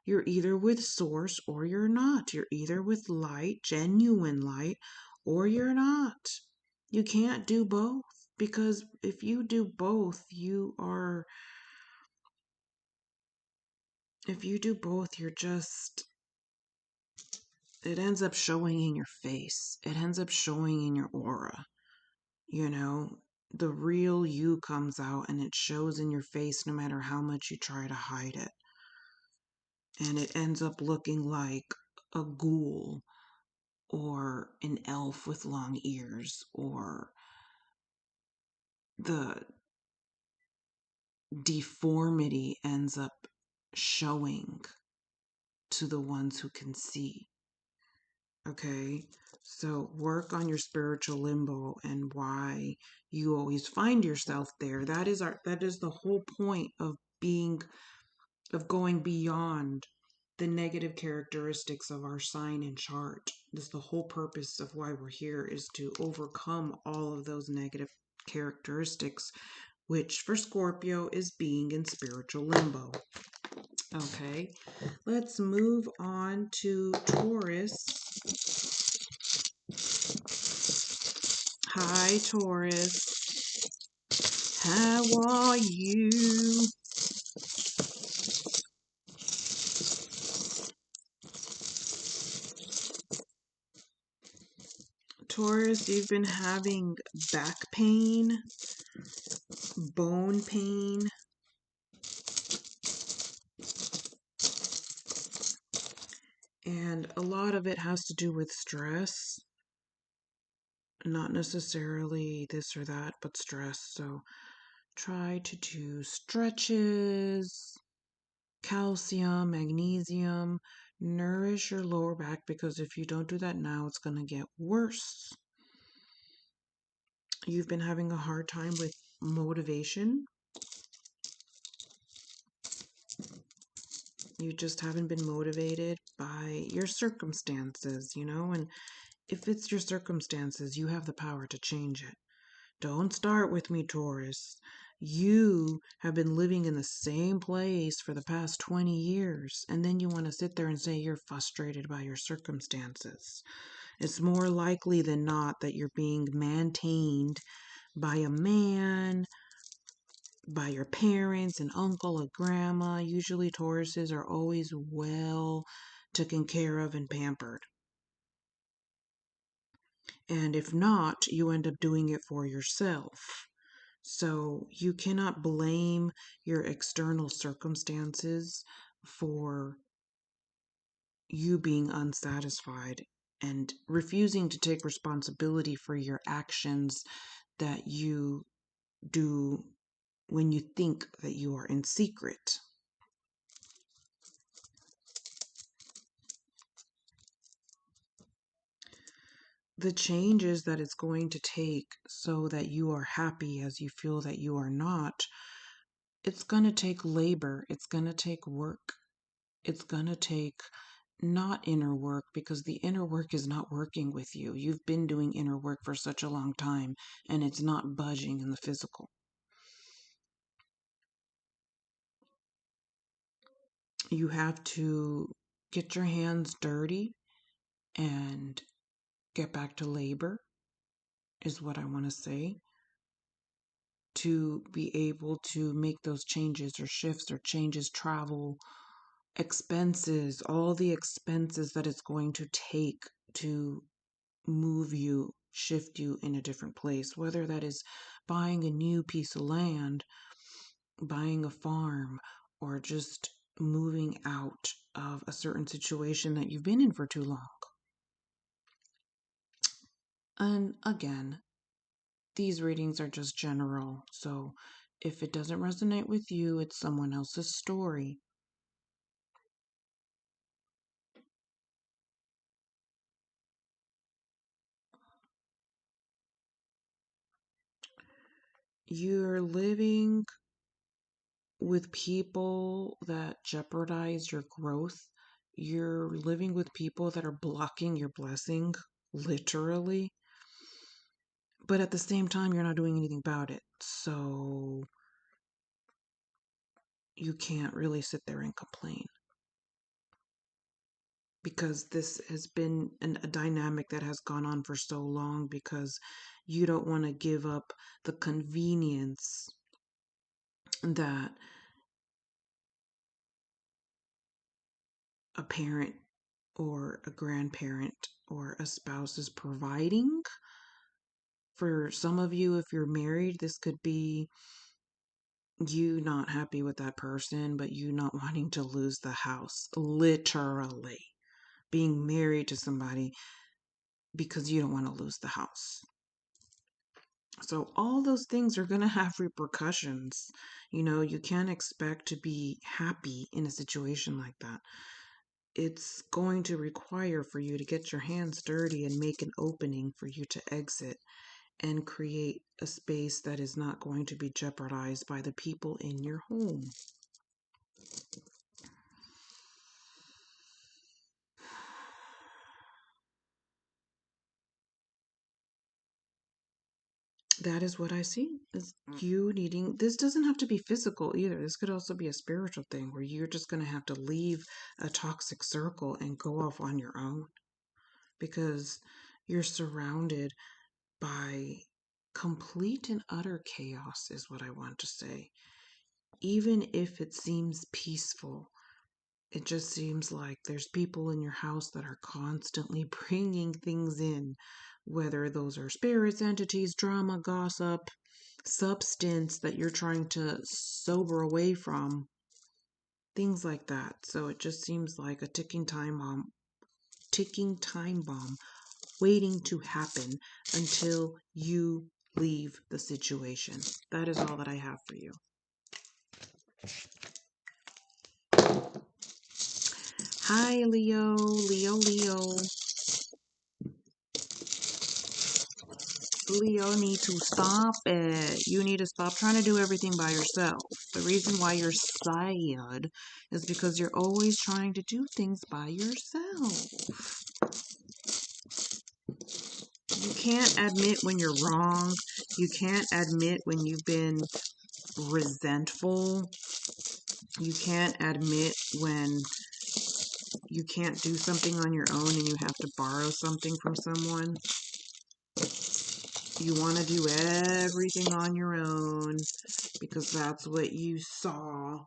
[SPEAKER 1] You're either with source or you're not. You're either with light, genuine light, or you're not. You can't do both because if you do both, you're just, it ends up showing in your face. It ends up showing in your aura. You know, the real you comes out and it shows in your face no matter how much you try to hide it. And it ends up looking like a ghoul or an elf with long ears, or the deformity ends up showing to the ones who can see. Okay, so work on your spiritual limbo and why you always find yourself there. That is the whole point of going beyond the negative characteristics of our sign and chart. This is the whole purpose of why we're here, is to overcome all of those negative characteristics, which for Scorpio is being in spiritual limbo. Okay, let's move on to Taurus. Hi, Taurus. How are you? Taurus, you've been having back pain, bone pain, and a lot of it has to do with stress. Not necessarily this or that, but stress. So try to do stretches, calcium, magnesium, nourish your lower back, because if you don't do that now, it's going to get worse. You've been having a hard time with motivation. You just haven't been motivated by your circumstances, and if it's your circumstances, you have the power to change it. Don't start with me, Taurus. You have been living in the same place for the past 20 years, and then you want to sit there and say you're frustrated by your circumstances. It's more likely than not that you're being maintained by a man, by your parents, an uncle, a grandma. Usually Tauruses are always well taken care of and pampered. And if not, you end up doing it for yourself. So you cannot blame your external circumstances for you being unsatisfied and refusing to take responsibility for your actions that you do when you think that you are in secret. The changes that it's going to take so that you are happy as you feel that you are not, it's going to take labor, it's going to take work, it's going to take not inner work, because the inner work is not working with you. You've been doing inner work for such a long time and it's not budging in the physical. You have to get your hands dirty and get back to labor, is what I want to say, to be able to make those changes or shifts or changes, travel, expenses, all the expenses that it's going to take to move you, shift you in a different place, whether that is buying a new piece of land, buying a farm, or just moving out of a certain situation that you've been in for too long. And again, these readings are just general, so if it doesn't resonate with you, it's someone else's story. You're living with people that jeopardize your growth. You're living with people that are blocking your blessing, literally. But at the same time, you're not doing anything about it. So you can't really sit there and complain, because this has been a dynamic that has gone on for so long, because you don't want to give up the convenience that a parent or a grandparent or a spouse is providing. For some of you, if you're married, this could be you not happy with that person, but you not wanting to lose the house. Literally being married to somebody because you don't want to lose the house. So all those things are going to have repercussions. You can't expect to be happy in a situation like that. It's going to require for you to get your hands dirty and make an opening for you to exit and create a space that is not going to be jeopardized by the people in your home. That is what I see, is you needing, this doesn't have to be physical either. This could also be a spiritual thing where you're just going to have to leave a toxic circle and go off on your own, because you're surrounded by complete and utter chaos, is what I want to say. Even if it seems peaceful, it just seems like there's people in your house that are constantly bringing things in, whether those are spirits, entities, drama, gossip, substance that you're trying to sober away from, things like that. So it just seems like a ticking time bomb waiting to happen until you leave the situation. That is all that I have for you. Hi, Leo. Leo, need to stop it. You need to stop trying to do everything by yourself. The reason why you're sad is because you're always trying to do things by yourself. You can't admit when you're wrong. You can't admit when you've been resentful. You can't admit when you can't do something on your own and you have to borrow something from someone. You want to do everything on your own because that's what you saw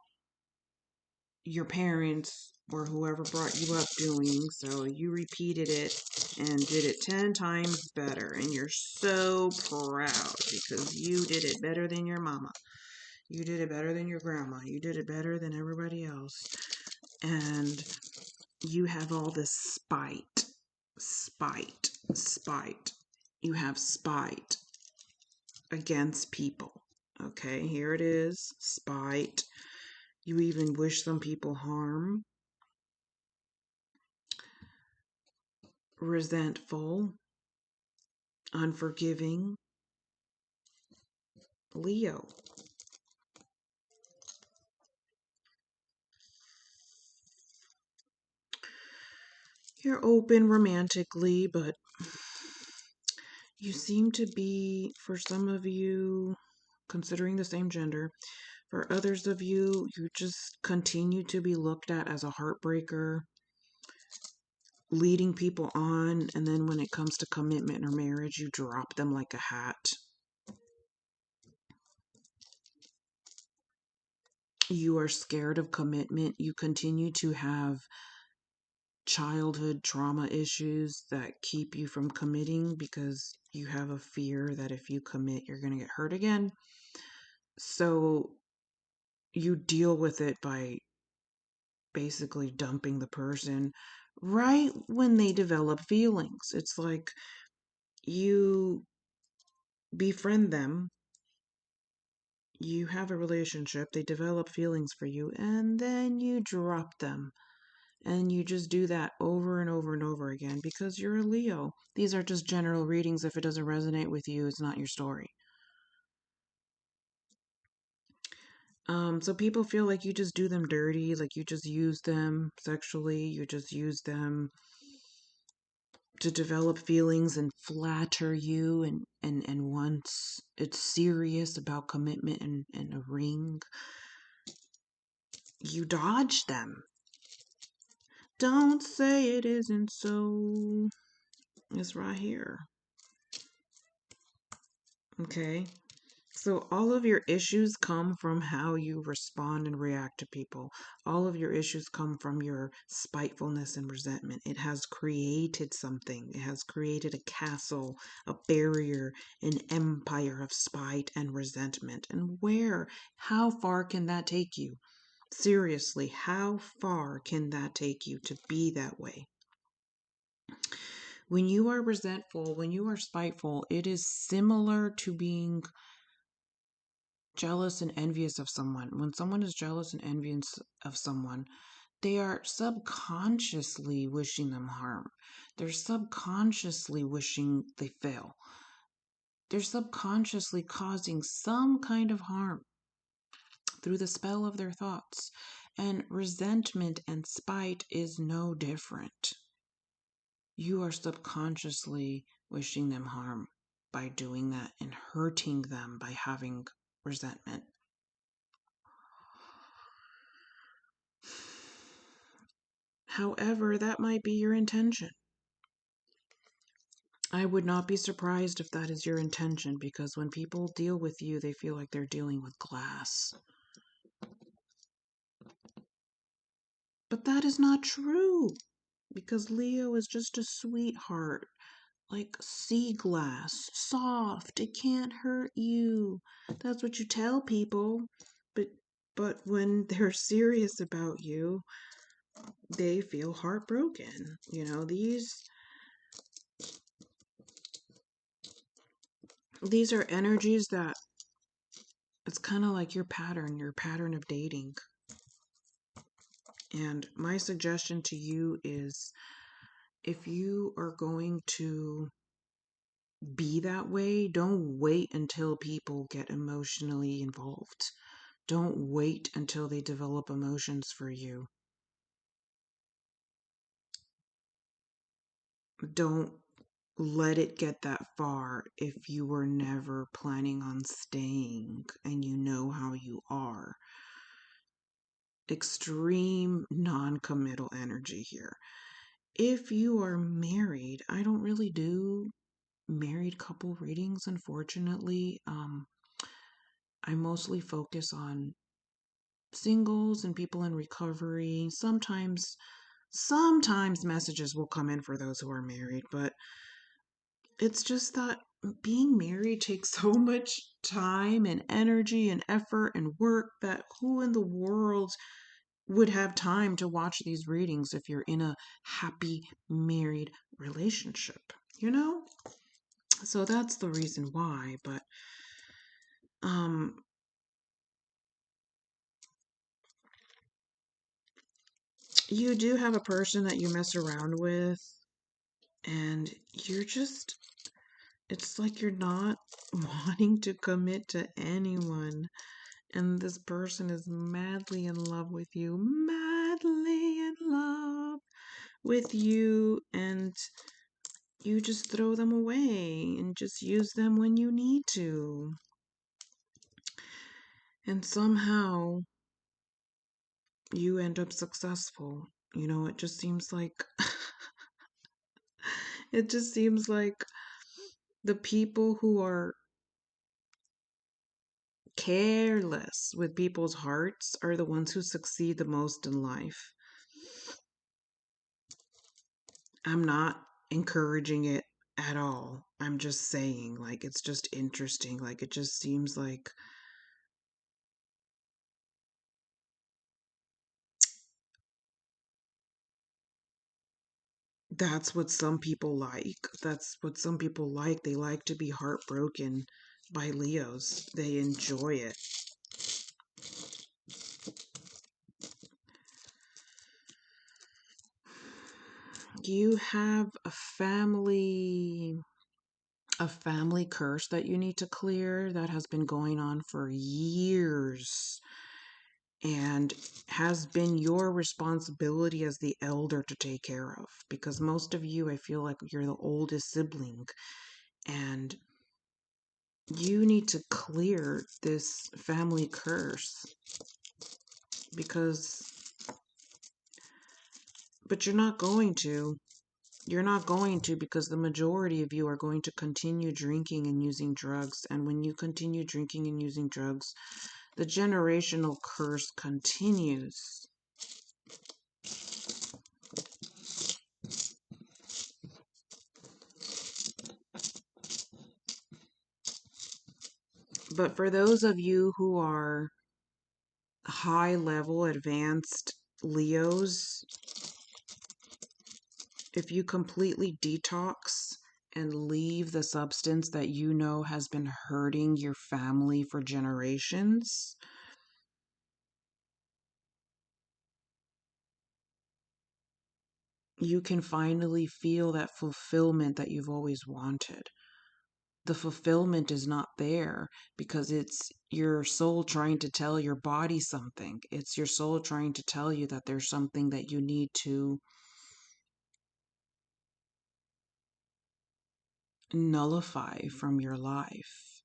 [SPEAKER 1] your parents or whoever brought you up doing. So you repeated it and did it 10 times better. And you're so proud because you did it better than your mama. You did it better than your grandma. You did it better than everybody else. And you have all this spite. You have spite against people. Okay, here it is. Spite. You even wish some people harm. Resentful. Unforgiving. Leo. You're open romantically, but you seem to be, for some of you, considering the same gender, for others of you, you just continue to be looked at as a heartbreaker, leading people on, and then when it comes to commitment or marriage, you drop them like a hat. You are scared of commitment. You continue to have childhood trauma issues that keep you from committing because you have a fear that if you commit, you're going to get hurt again. So you deal with it by basically dumping the person right when they develop feelings. It's like you befriend them, you have a relationship, they develop feelings for you, and then you drop them. And you just do that over and over and over again because you're a Leo. These are just general readings. If it doesn't resonate with you, it's not your story. So people feel like you just do them dirty, like you just use them sexually, you just use them to develop feelings and flatter you, and once it's serious about commitment and a ring, you dodge them. Don't say it isn't so. It's right here. Okay? So all of your issues come from how you respond and react to people. All of your issues come from your spitefulness and resentment. It has created something. It has created a castle, a barrier, an empire of spite and resentment. And how far can that take you? Seriously, how far can that take you to be that way? When you are resentful, when you are spiteful, it is similar to being jealous and envious of someone. When someone is jealous and envious of someone, they are subconsciously wishing them harm. They're subconsciously wishing they fail. They're subconsciously causing some kind of harm through the spell of their thoughts. And resentment and spite is no different. You are subconsciously wishing them harm by doing that and hurting them by having resentment. However, that might be your intention. I would not be surprised if that is your intention, because when people deal with you, they feel like they're dealing with glass. But that is not true, because Leo is just a sweetheart. like sea glass, soft, it can't hurt you. That's what you tell people. But when they're serious about you, they feel heartbroken. You know, these are energies that it's kind of like your pattern of dating. And my suggestion to you is, if you are going to be that way, don't wait until people get emotionally involved. Don't wait until they develop emotions for you. Don't let it get that far if you were never planning on staying and you know how you are. Extreme non-committal energy here. If you are married, I don't really do married couple readings, unfortunately. I mostly focus on singles and people in recovery. Sometimes messages will come in for those who are married, but it's just that being married takes so much time and energy and effort and work that who in the world would have time to watch these readings if you're in a happy married relationship, you know? So that's the reason why, but um you do have a person that you mess around with, and it's like you're not wanting to commit to anyone. And this person is madly in love with you, madly in love with you, and you just throw them away and just use them when you need to. And somehow you end up successful. You know, it just seems like it just seems like the people who are careless with people's hearts are the ones who succeed the most in life. I'm not encouraging it at all. I'm just saying, like, it's just interesting. Like, it just seems like that's what some people like. That's what some people like. They like to be heartbroken by Leos, they enjoy it. You have a family curse that you need to clear that has been going on for years and has been your responsibility as the elder to take care of, because most of you, I feel like you're the oldest sibling, and you need to clear this family curse, because but you're not going to because the majority of you are going to continue drinking and using drugs. And when you continue drinking and using drugs, the generational curse continues. But for those of you who are high level advanced Leos, if you completely detox and leave the substance that you know has been hurting your family for generations, you can finally feel that fulfillment that you've always wanted. The fulfillment is not there because it's your soul trying to tell your body something. It's your soul trying to tell you that there's something that you need to nullify from your life,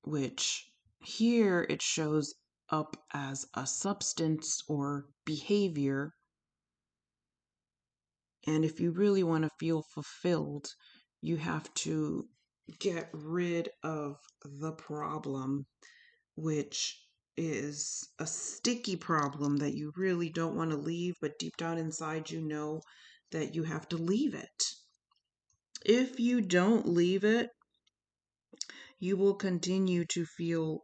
[SPEAKER 1] which here it shows up as a substance or behavior. And if you really want to feel fulfilled, you have to get rid of the problem, which is a sticky problem that you really don't want to leave, but deep down inside you know that you have to leave it. If you don't leave it, you will continue to feel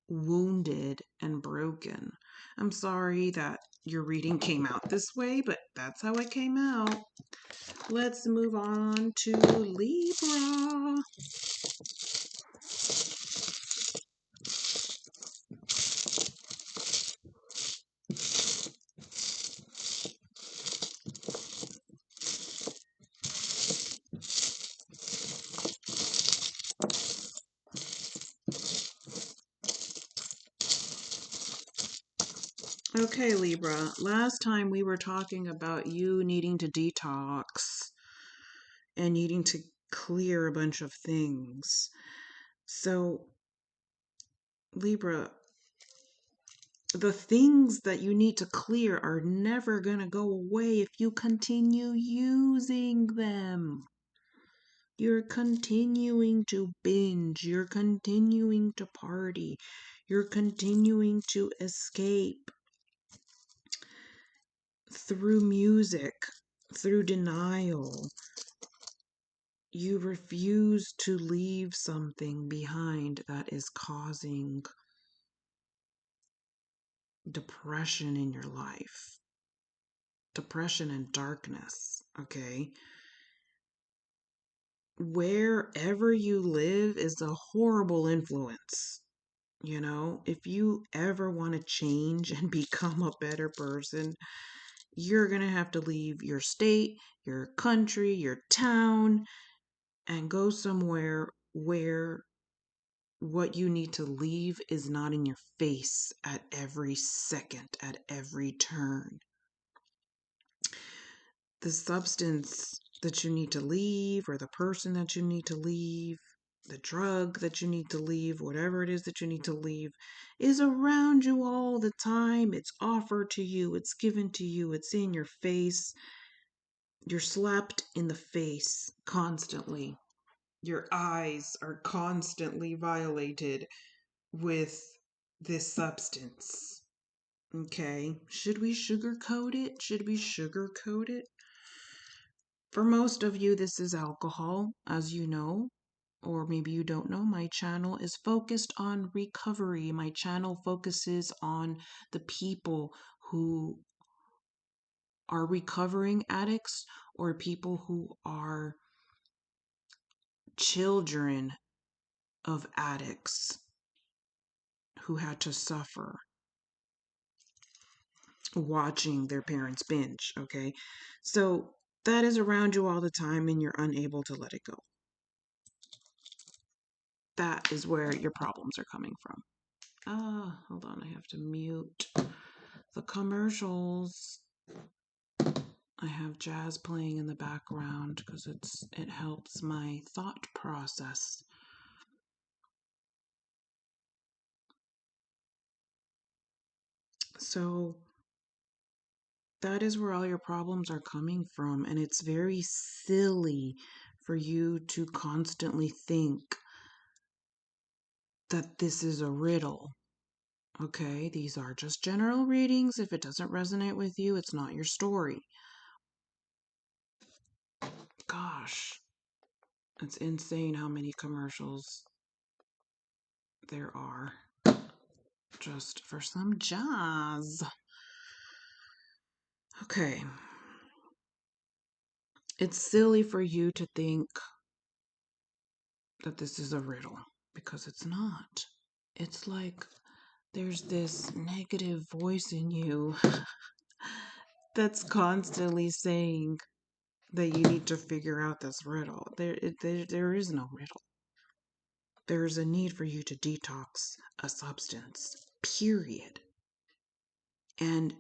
[SPEAKER 1] wounded and broken. I'm sorry that your reading came out this way, but that's how it came out. Let's move on to Libra. Okay, Libra, last time we were talking about you needing to detox and needing to clear a bunch of things. So, Libra, the things that you need to clear are never going to go away if you continue using them. You're continuing to binge. You're continuing to party. You're continuing to escape through music, through denial. You refuse to leave something behind that is causing depression in your life. Depression and darkness, okay? Wherever you live is a horrible influence. You know, if you ever want to change and become a better person, you're going to have to leave your state, your country, your town, and go somewhere where what you need to leave is not in your face at every second, at every turn. The substance that you need to leave, or the person that you need to leave, the drug that you need to leave, whatever it is that you need to leave, is around you all the time. It's offered to you, it's given to you, it's in your face. You're slapped in the face constantly. Your eyes are constantly violated with this substance. Okay, should we sugarcoat it? Should we sugarcoat it? For most of you, this is alcohol, as you know, or maybe you don't know. My channel is focused on recovery. My channel focuses on the people who are recovering addicts or people who are children of addicts who had to suffer watching their parents binge, okay? So that is around you all the time and you're unable to let it go. That is where your problems are coming from. Hold on, I have to mute the commercials. I have jazz playing in the background because it helps my thought process. So that is where all your problems are coming from, and it's very silly for you to constantly think that this is a riddle. Okay, these are just general readings. If it doesn't resonate with you, it's not your story. Gosh, it's insane how many commercials there are just for some jazz. Okay. It's silly for you to think that this is a riddle because it's not. It's like there's this negative voice in you that's constantly saying that you need to figure out this riddle. There is no riddle. There is a need for you to detox a substance, period. And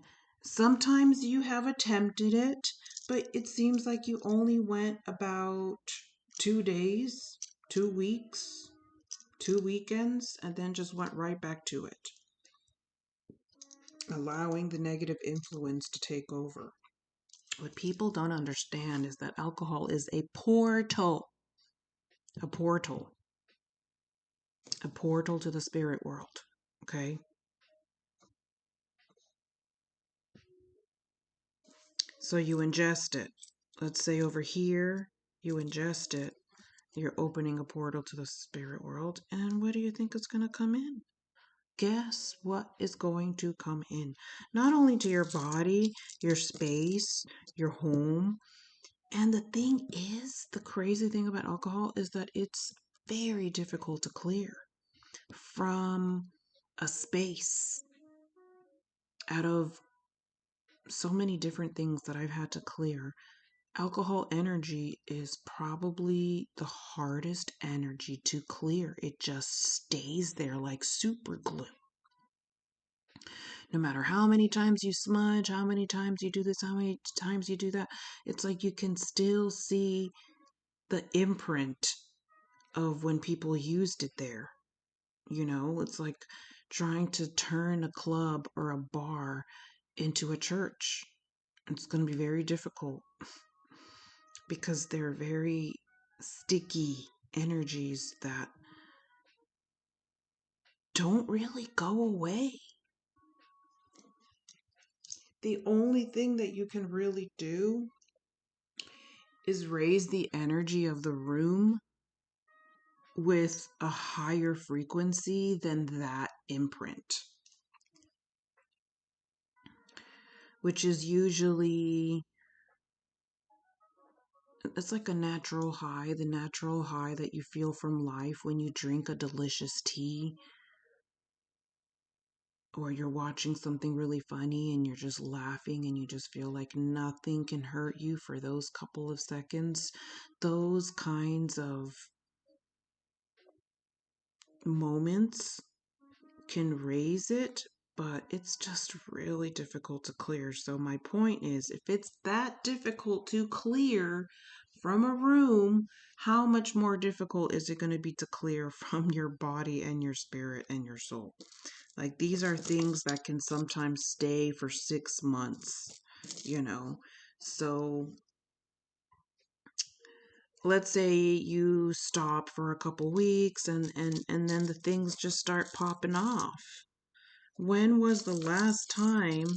[SPEAKER 1] sometimes you have attempted it, but it seems like you only went about 2 days, 2 weeks, 2 weekends, and then just went right back to it, allowing the negative influence to take over. What people don't understand is that alcohol is a portal, a portal, a portal to the spirit world, okay? So you ingest it. Let's say over here, You ingest it, you're opening a portal to the spirit world, and what do you think is going to come in? Guess what is going to come in? Not only to your body, your space, your home. And the thing is, the crazy thing about alcohol is that it's very difficult to clear from a space. Out of so many different things that I've had to clear, alcohol energy is probably the hardest energy to clear. It just stays there like super glue. No matter how many times you smudge, how many times you do this, how many times you do that, it's like you can still see the imprint of when people used it there. You know, it's like trying to turn a club or a bar into a church. It's going to be very difficult because they're very sticky energies that don't really go away. The only thing that you can really do is raise the energy of the room with a higher frequency than that imprint, which is usually, it's like a natural high, the natural high that you feel from life when you drink a delicious tea, or you're watching something really funny and you're just laughing and you just feel like nothing can hurt you for those couple of seconds. Those kinds of moments can raise it, but it's just really difficult to clear. So my point is, if it's that difficult to clear from a room, how much more difficult is it going to be to clear from your body and your spirit and your soul? Like, these are things that can sometimes stay for 6 months, you know. So let's say you stop for a couple weeks and then the things just start popping off. When was the last time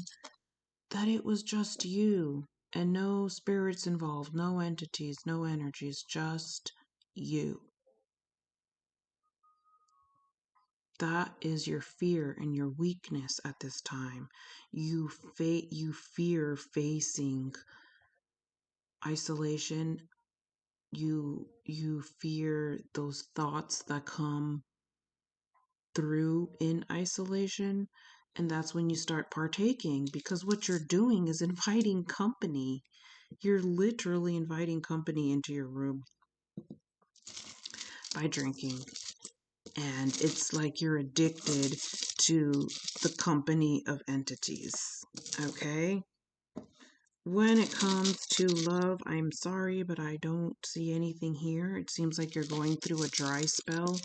[SPEAKER 1] that it was just you and no spirits involved, no entities, no energies, just you? That is your fear and your weakness at this time. You fear facing isolation. You fear those thoughts that come through in isolation, and that's when you start partaking, because what you're doing is inviting company. You're literally inviting company into your room by drinking. And it's like you're addicted to the company of entities. Okay? When it comes to love, I'm sorry, but I don't see anything here. It seems like you're going through a dry spell.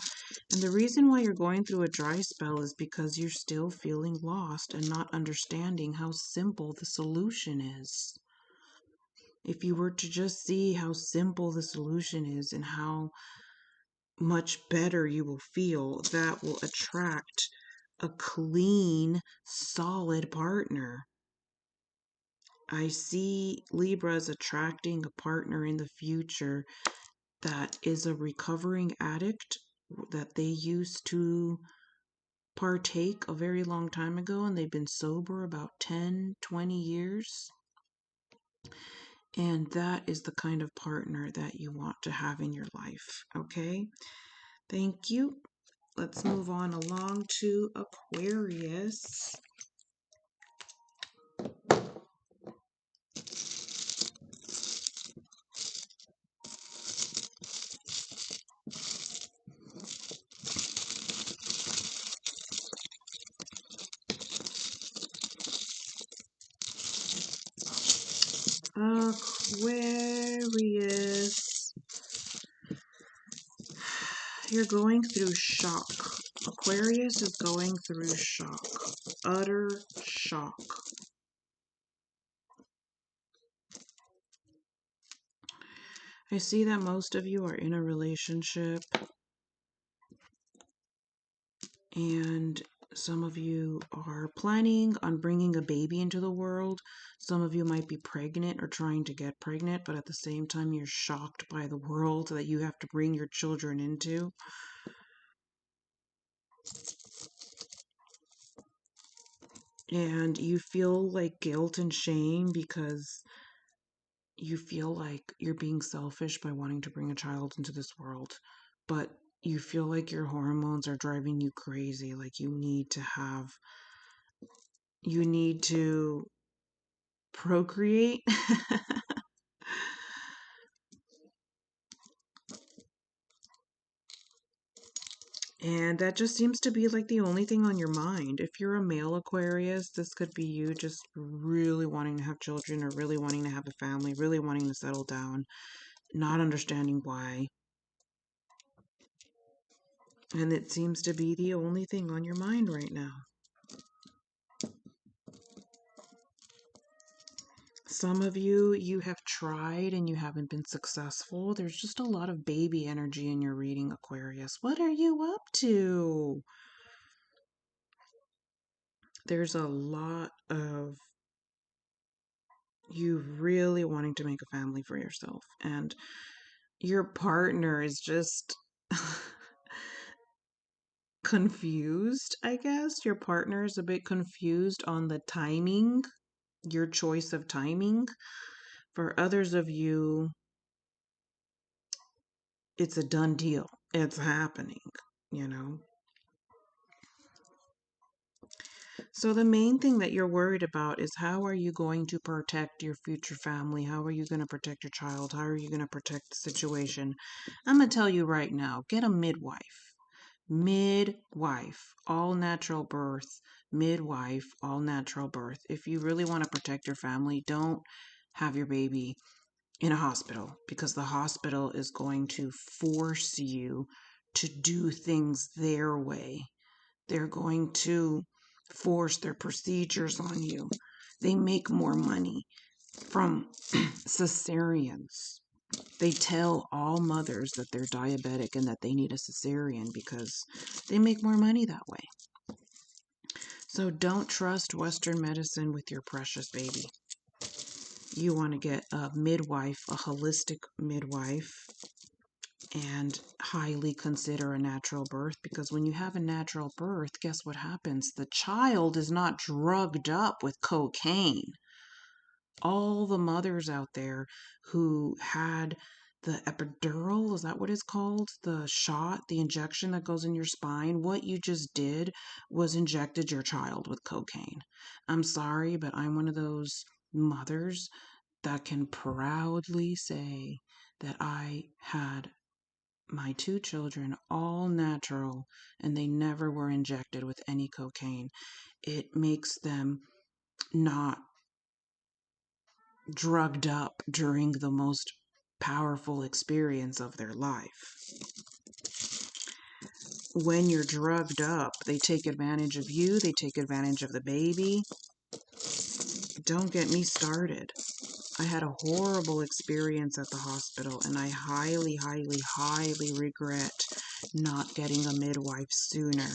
[SPEAKER 1] And the reason why you're going through a dry spell is because you're still feeling lost and not understanding how simple the solution is. If you were to just see how simple the solution is and how much better you will feel, that will attract a clean, solid partner. I see Libras attracting a partner in the future that is a recovering addict that they used to partake a very long time ago, and they've been sober about 10, 20 years. And that is the kind of partner that you want to have in your life. Okay? Thank you. Let's move on along to Aquarius. Aquarius, you're going through shock. Aquarius is going through shock, utter shock. I see that most of you are in a relationship, and Some of you are planning on bringing a baby into the world. Some of you might be pregnant or trying to get pregnant, but at the same time, you're shocked by the world that you have to bring your children into. And you feel like guilt and shame because you feel like you're being selfish by wanting to bring a child into this world. But you feel like your hormones are driving you crazy. Like you need to procreate. And that just seems to be like the only thing on your mind. If you're a male Aquarius, this could be you just really wanting to have children or really wanting to have a family, really wanting to settle down, not understanding why. And it seems to be the only thing on your mind right now. Some of you have tried and you haven't been successful. There's just a lot of baby energy in your reading, Aquarius. What are you up to? There's a lot of you really wanting to make a family for yourself, and your partner is just confused, I guess. Your partner is a bit confused on the timing, your choice of timing. For others of you, it's a done deal. It's happening, you know. So the main thing that you're worried about is how are you going to protect your future family? How are you going to protect your child? How are you going to protect the situation? I'm going to tell you right now, get a midwife. Midwife, all natural birth. Midwife, all natural birth. If you really want to protect your family, don't have your baby in a hospital because the hospital is going to force you to do things their way. They're going to force their procedures on you. They make more money from cesareans. They tell all mothers that they're diabetic and that they need a cesarean because they make more money that way. So don't trust Western medicine with your precious baby. You want to get a midwife, a holistic midwife, and highly consider a natural birth, because when you have a natural birth, guess what happens? The child is not drugged up with cocaine. All the mothers out there who had the epidural, is that what it's called? The shot, the injection that goes in your spine. What you just did was injected your child with cocaine. I'm sorry, but I'm one of those mothers that can proudly say that I had my 2 children all natural and they never were injected with any cocaine. It makes them not drugged up during the most powerful experience of their life. When you're drugged up, they take advantage of you, they take advantage of the baby. Don't get me started. I had a horrible experience at the hospital, and I highly, highly, highly regret not getting a midwife sooner.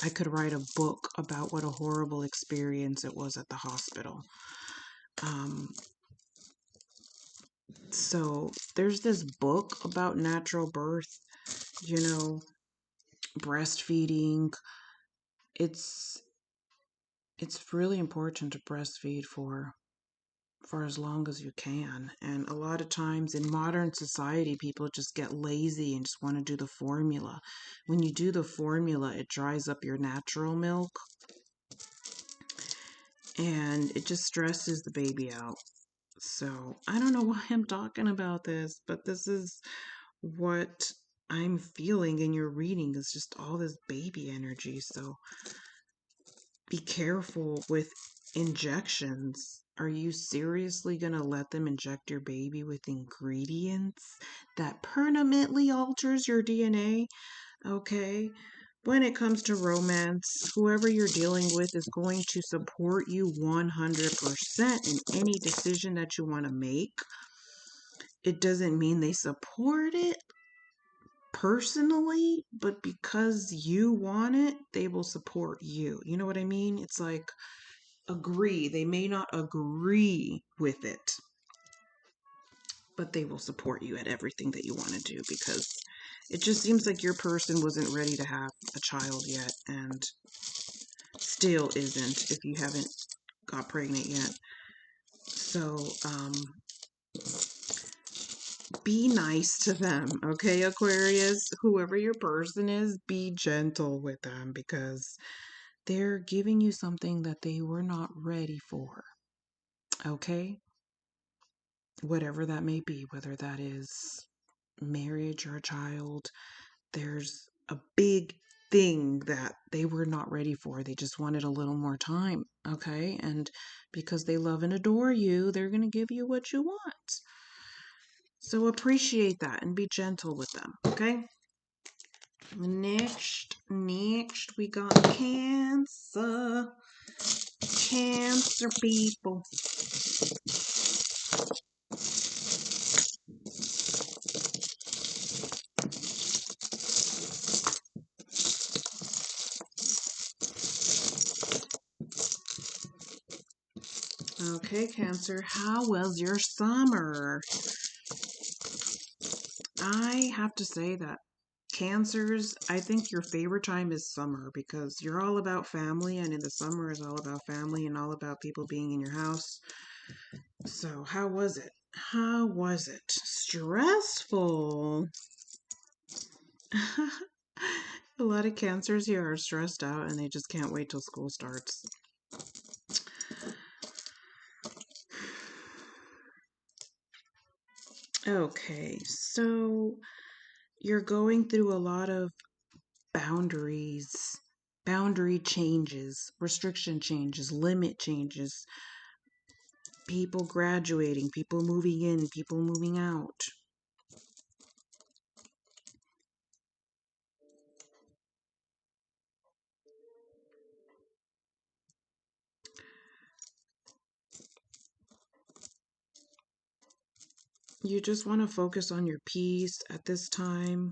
[SPEAKER 1] I could write a book about what a horrible experience it was at the hospital. So there's this book about natural birth, breastfeeding. It's really important to breastfeed for as long as you can. And a lot of times in modern society, people just get lazy and just want to do the formula. When you do the formula, it dries up your natural milk and it just stresses the baby out. So I don't know why I'm talking about this, but this is what I'm feeling in your reading is just all this baby energy. So be careful with injections. Are you seriously going to let them inject your baby with ingredients that permanently alters your DNA? Okay. When it comes to romance, whoever you're dealing with is going to support you 100% in any decision that you want to make. It doesn't mean they support it, personally, but because you want it, they will support you. You know what I mean? It's like agree. They may not agree with it, but they will support you at everything that you want to do because it just seems like your person wasn't ready to have a child yet and still isn't if you haven't got pregnant yet. So, be nice to them, okay, Aquarius? Whoever your person is, be gentle with them because they're giving you something that they were not ready for, okay? Whatever that may be, whether that is marriage or a child, there's a big thing that they were not ready for. They just wanted a little more time, okay? And because they love and adore you, they're going to give you what you want. So appreciate that and be gentle with them, okay? Next, we got Cancer. Cancer people. Okay, Cancer, how was your summer? I have to say that Cancers, I think your favorite time is summer because you're all about family, and in the summer is all about family and all about people being in your house. So, how was it? How was it? Stressful. A lot of Cancers here are stressed out and they just can't wait till school starts. Okay, so you're going through a lot of boundaries, boundary changes, restriction changes, limit changes, people graduating, people moving in, people moving out. You just want to focus on your peace at this time.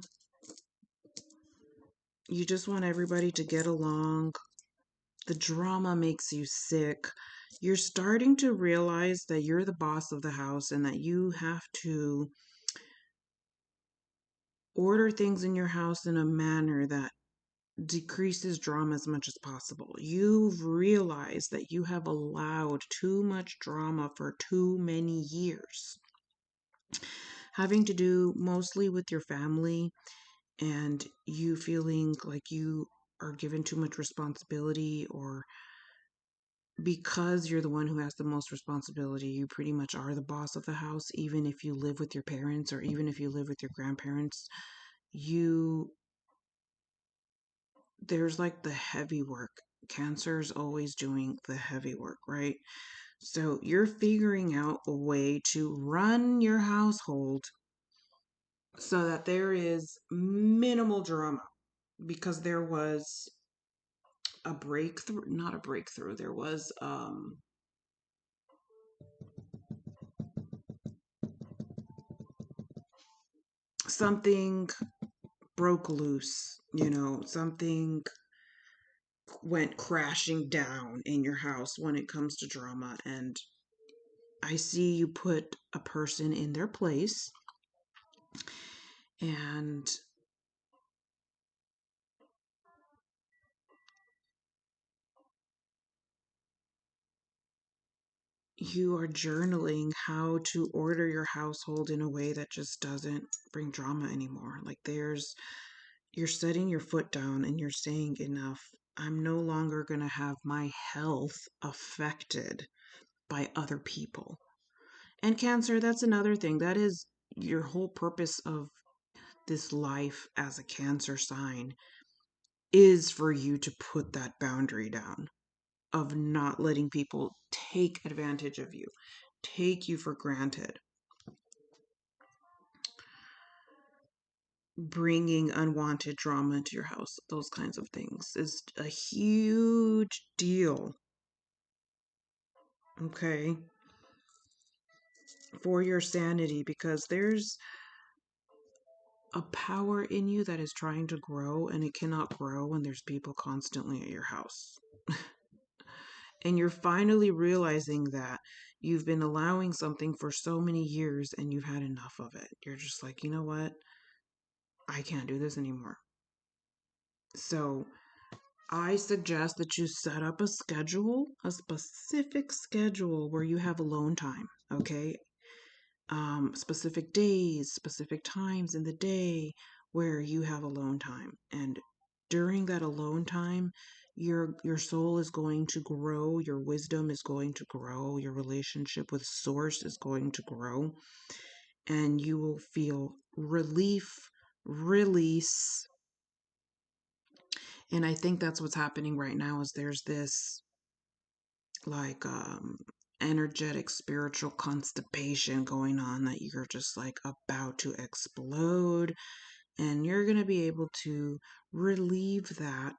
[SPEAKER 1] You just want everybody to get along. The drama makes you sick. You're starting to realize that you're the boss of the house and that you have to order things in your house in a manner that decreases drama as much as possible. You've realized that you have allowed too much drama for too many years, having to do mostly with your family, and you feeling like you are given too much responsibility, or because you're the one who has the most responsibility, you pretty much are the boss of the house, even if you live with your parents or even if you live with your grandparents. There's like the heavy work. Cancer's always doing the heavy work, right? So you're figuring out a way to run your household so that there is minimal drama, because there was a breakthrough, not a breakthrough, there was something broke loose, something went crashing down in your house when it comes to drama. And I see you put a person in their place, and you are journaling how to order your household in a way that just doesn't bring drama anymore. Like you're setting your foot down and you're saying, enough. I'm no longer going to have my health affected by other people. And Cancer, that's another thing. That is your whole purpose of this life as a Cancer sign, is for you to put that boundary down of not letting people take advantage of you, take you for granted, bringing unwanted drama into your house. Those kinds of things is a huge deal, okay, for your sanity, because there's a power in you that is trying to grow, and it cannot grow when there's people constantly at your house. And you're finally realizing that you've been allowing something for so many years and you've had enough of it. You're just like, you know what? I can't do this anymore. So I suggest that you set up a schedule, a specific schedule where you have alone time, okay? Specific days, specific times in the day where you have alone time. And during that alone time, your soul is going to grow, your wisdom is going to grow, your relationship with source is going to grow, and you will feel relief, release. And I think that's what's happening right now is there's this like energetic spiritual constipation going on that you're just like about to explode, and you're going to be able to relieve that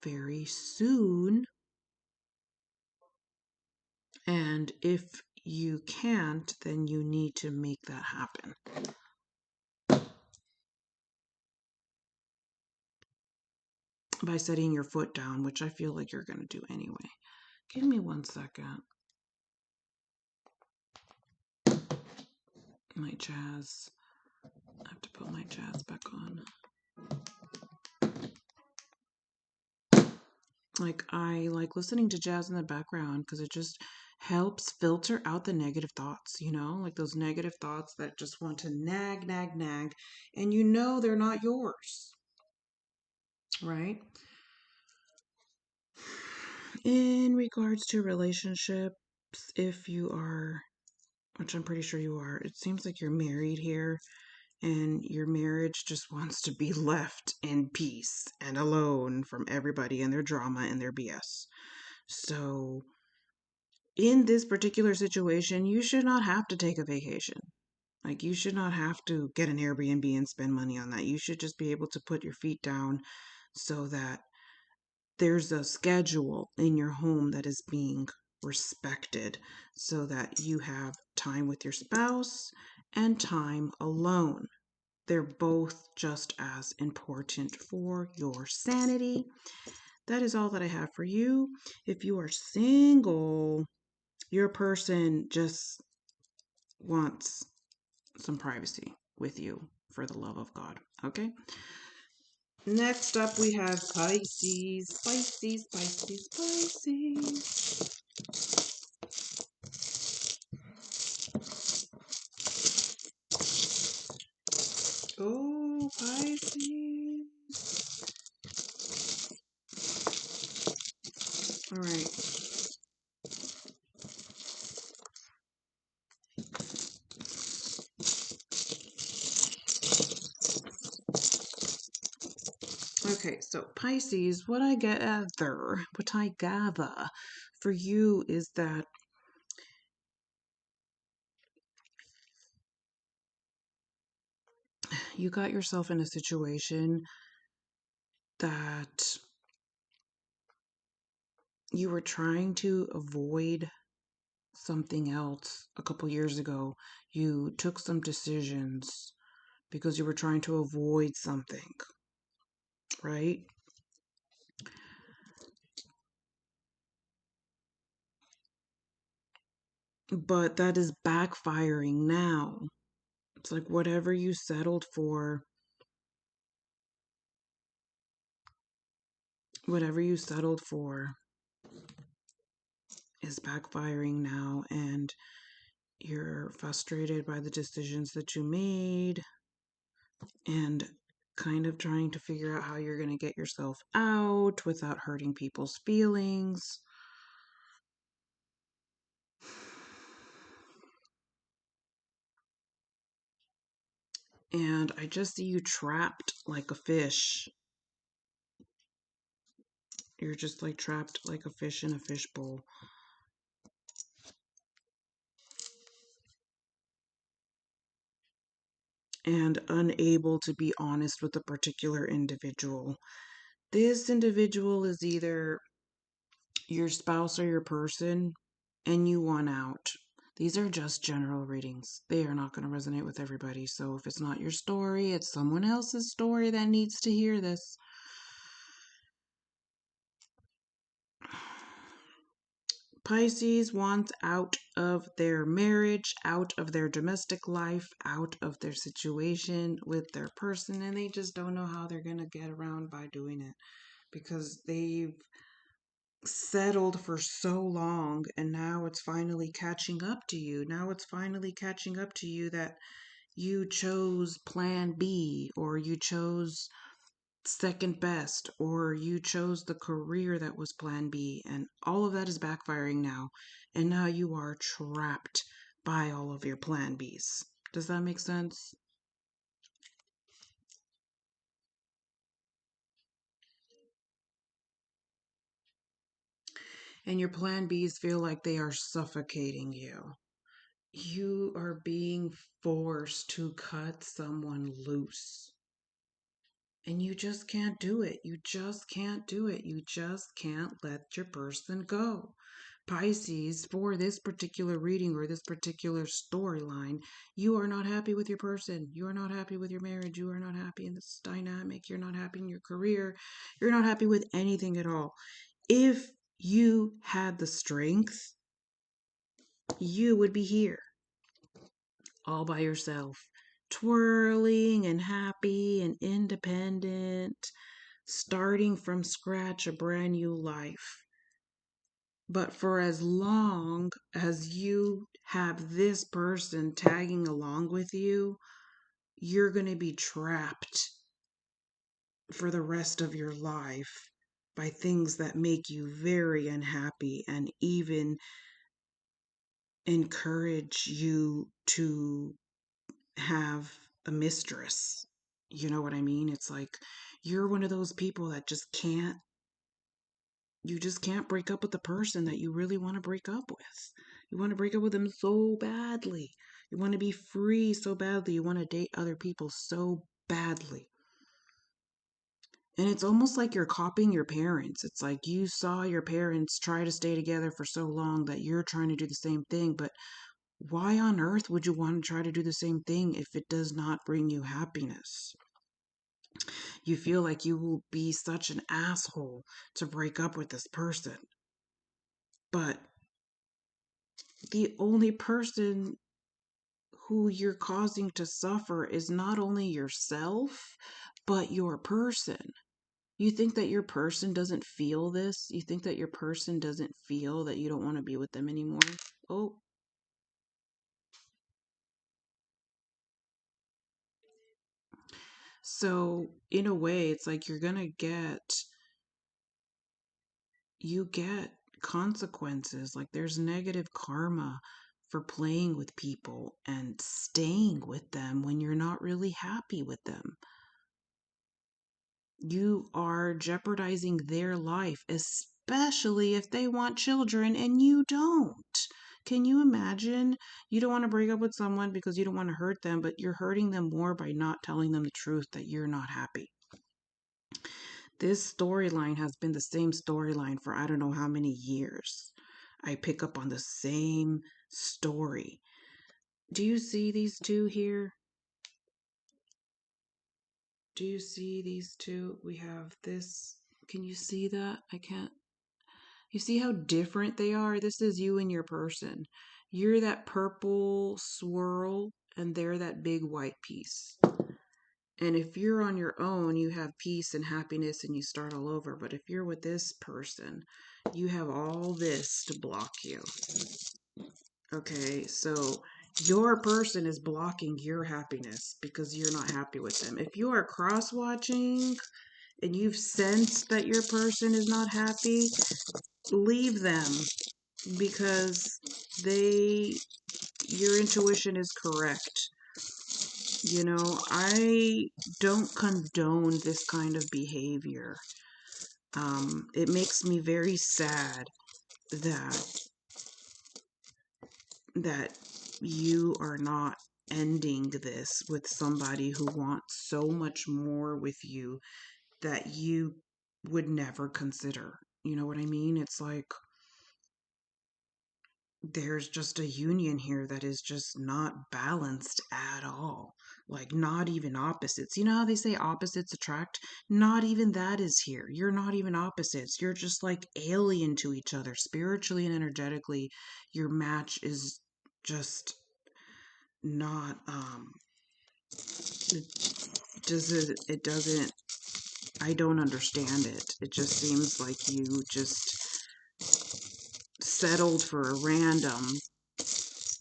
[SPEAKER 1] very soon. And if you can't, then you need to make that happen by setting your foot down, which I feel like you're going to do anyway. Give me 1 second. My jazz. I have to put my jazz back on. Like, I like listening to jazz in the background because it just helps filter out the negative thoughts, like those negative thoughts that just want to nag, nag, nag, and they're not yours, right? In regards to relationships, if you are, which I'm pretty sure you are, it seems like you're married here, and your marriage just wants to be left in peace and alone from everybody and their drama and their BS. So in this particular situation, you should not have to take a vacation. Like, you should not have to get an Airbnb and spend money on that. You should just be able to put your feet down so that there's a schedule in your home that is being respected, so that you have time with your spouse and time alone. They're both just as important for your sanity. That is all that I have for you. If you are single, your person just wants some privacy with you, for the love of God. Okay? Next up, we have Pisces. Pisces, Pisces, Pisces. Oh, Pisces. All right. Okay, so Pisces, what I gather for you is that you got yourself in a situation that you were trying to avoid something else a couple years ago. You took some decisions because you were trying to avoid something, right? But that is backfiring now. It's like whatever you settled for, is backfiring now, and you're frustrated by the decisions that you made and kind of trying to figure out how you're going to get yourself out without hurting people's feelings. And I just see you trapped like a fish. You're just like trapped like a fish in a fishbowl. And unable to be honest with a particular individual. This individual is either your spouse or your person, and you want out. These are just general readings. They are not going to resonate with everybody. So if it's not your story, it's someone else's story that needs to hear this. Pisces wants out of their marriage, out of their domestic life, out of their situation with their person, and they just don't know how they're going to get around by doing it because they've settled for so long, and now it's finally catching up to you. Now it's finally catching up to you that you chose plan B, or you chose second best, or you chose the career that was plan B, and all of that is backfiring now. And now you are trapped by all of your plan Bs. Does that make sense? And your plan Bs feel like they are suffocating you. You are being forced to cut someone loose. And you just can't do it. You just can't do it. You just can't let your person go. Pisces, for this particular reading or this particular storyline, you are not happy with your person. You are not happy with your marriage. You are not happy in this dynamic. You're not happy in your career. You're not happy with anything at all. If you had the strength, you would be here all by yourself, twirling and happy and independent, starting from scratch a brand new life. But for as long as you have this person tagging along with you, you're going to be trapped for the rest of your life by things that make you very unhappy and even encourage you to have a mistress. You know what I mean? It's like you're one of those people that you just can't break up with the person that you really want to break up with. You want to break up with them so badly. You want to be free so badly. You want to date other people so badly. And it's almost like you're copying your parents. It's like you saw your parents try to stay together for so long that you're trying to do the same thing. But why on earth would you want to try to do the same thing if it does not bring you happiness? You feel like you will be such an asshole to break up with this person. But the only person who you're causing to suffer is not only yourself, but your person. You think that your person doesn't feel this? You think that your person doesn't feel that you don't want to be with them anymore? Oh. So, in a way, it's like you get consequences. Like there's negative karma for playing with people and staying with them when you're not really happy with them. You are jeopardizing their life, especially if they want children and you don't. Can you imagine? You don't want to break up with someone because you don't want to hurt them, but you're hurting them more by not telling them the truth that you're not happy. This storyline has been the same storyline for I don't know how many years. I pick up on the same story. Do you see these two here? Do you see these two? We have this. Can you see that? I can't. You see how different they are? This is you and your person. You're that purple swirl, and they're that big white piece. And if you're on your own, you have peace and happiness and you start all over. But if you're with this person, you have all this to block you. Okay, so your person is blocking your happiness because you're not happy with them. If you are cross watching and you've sensed that your person is not happy, leave them because your intuition is correct. You know, I don't condone this kind of behavior. It makes me very sad that that you are not ending this with somebody who wants so much more with you that you would never consider. You know what I mean? It's like there's just a union here that is just not balanced at all. Like, not even opposites. You know how they say opposites attract? Not even that is here. You're not even opposites. You're just like alien to each other. Spiritually and energetically, your match is just not, it doesn't, I don't understand it. It just seems like you just settled for a random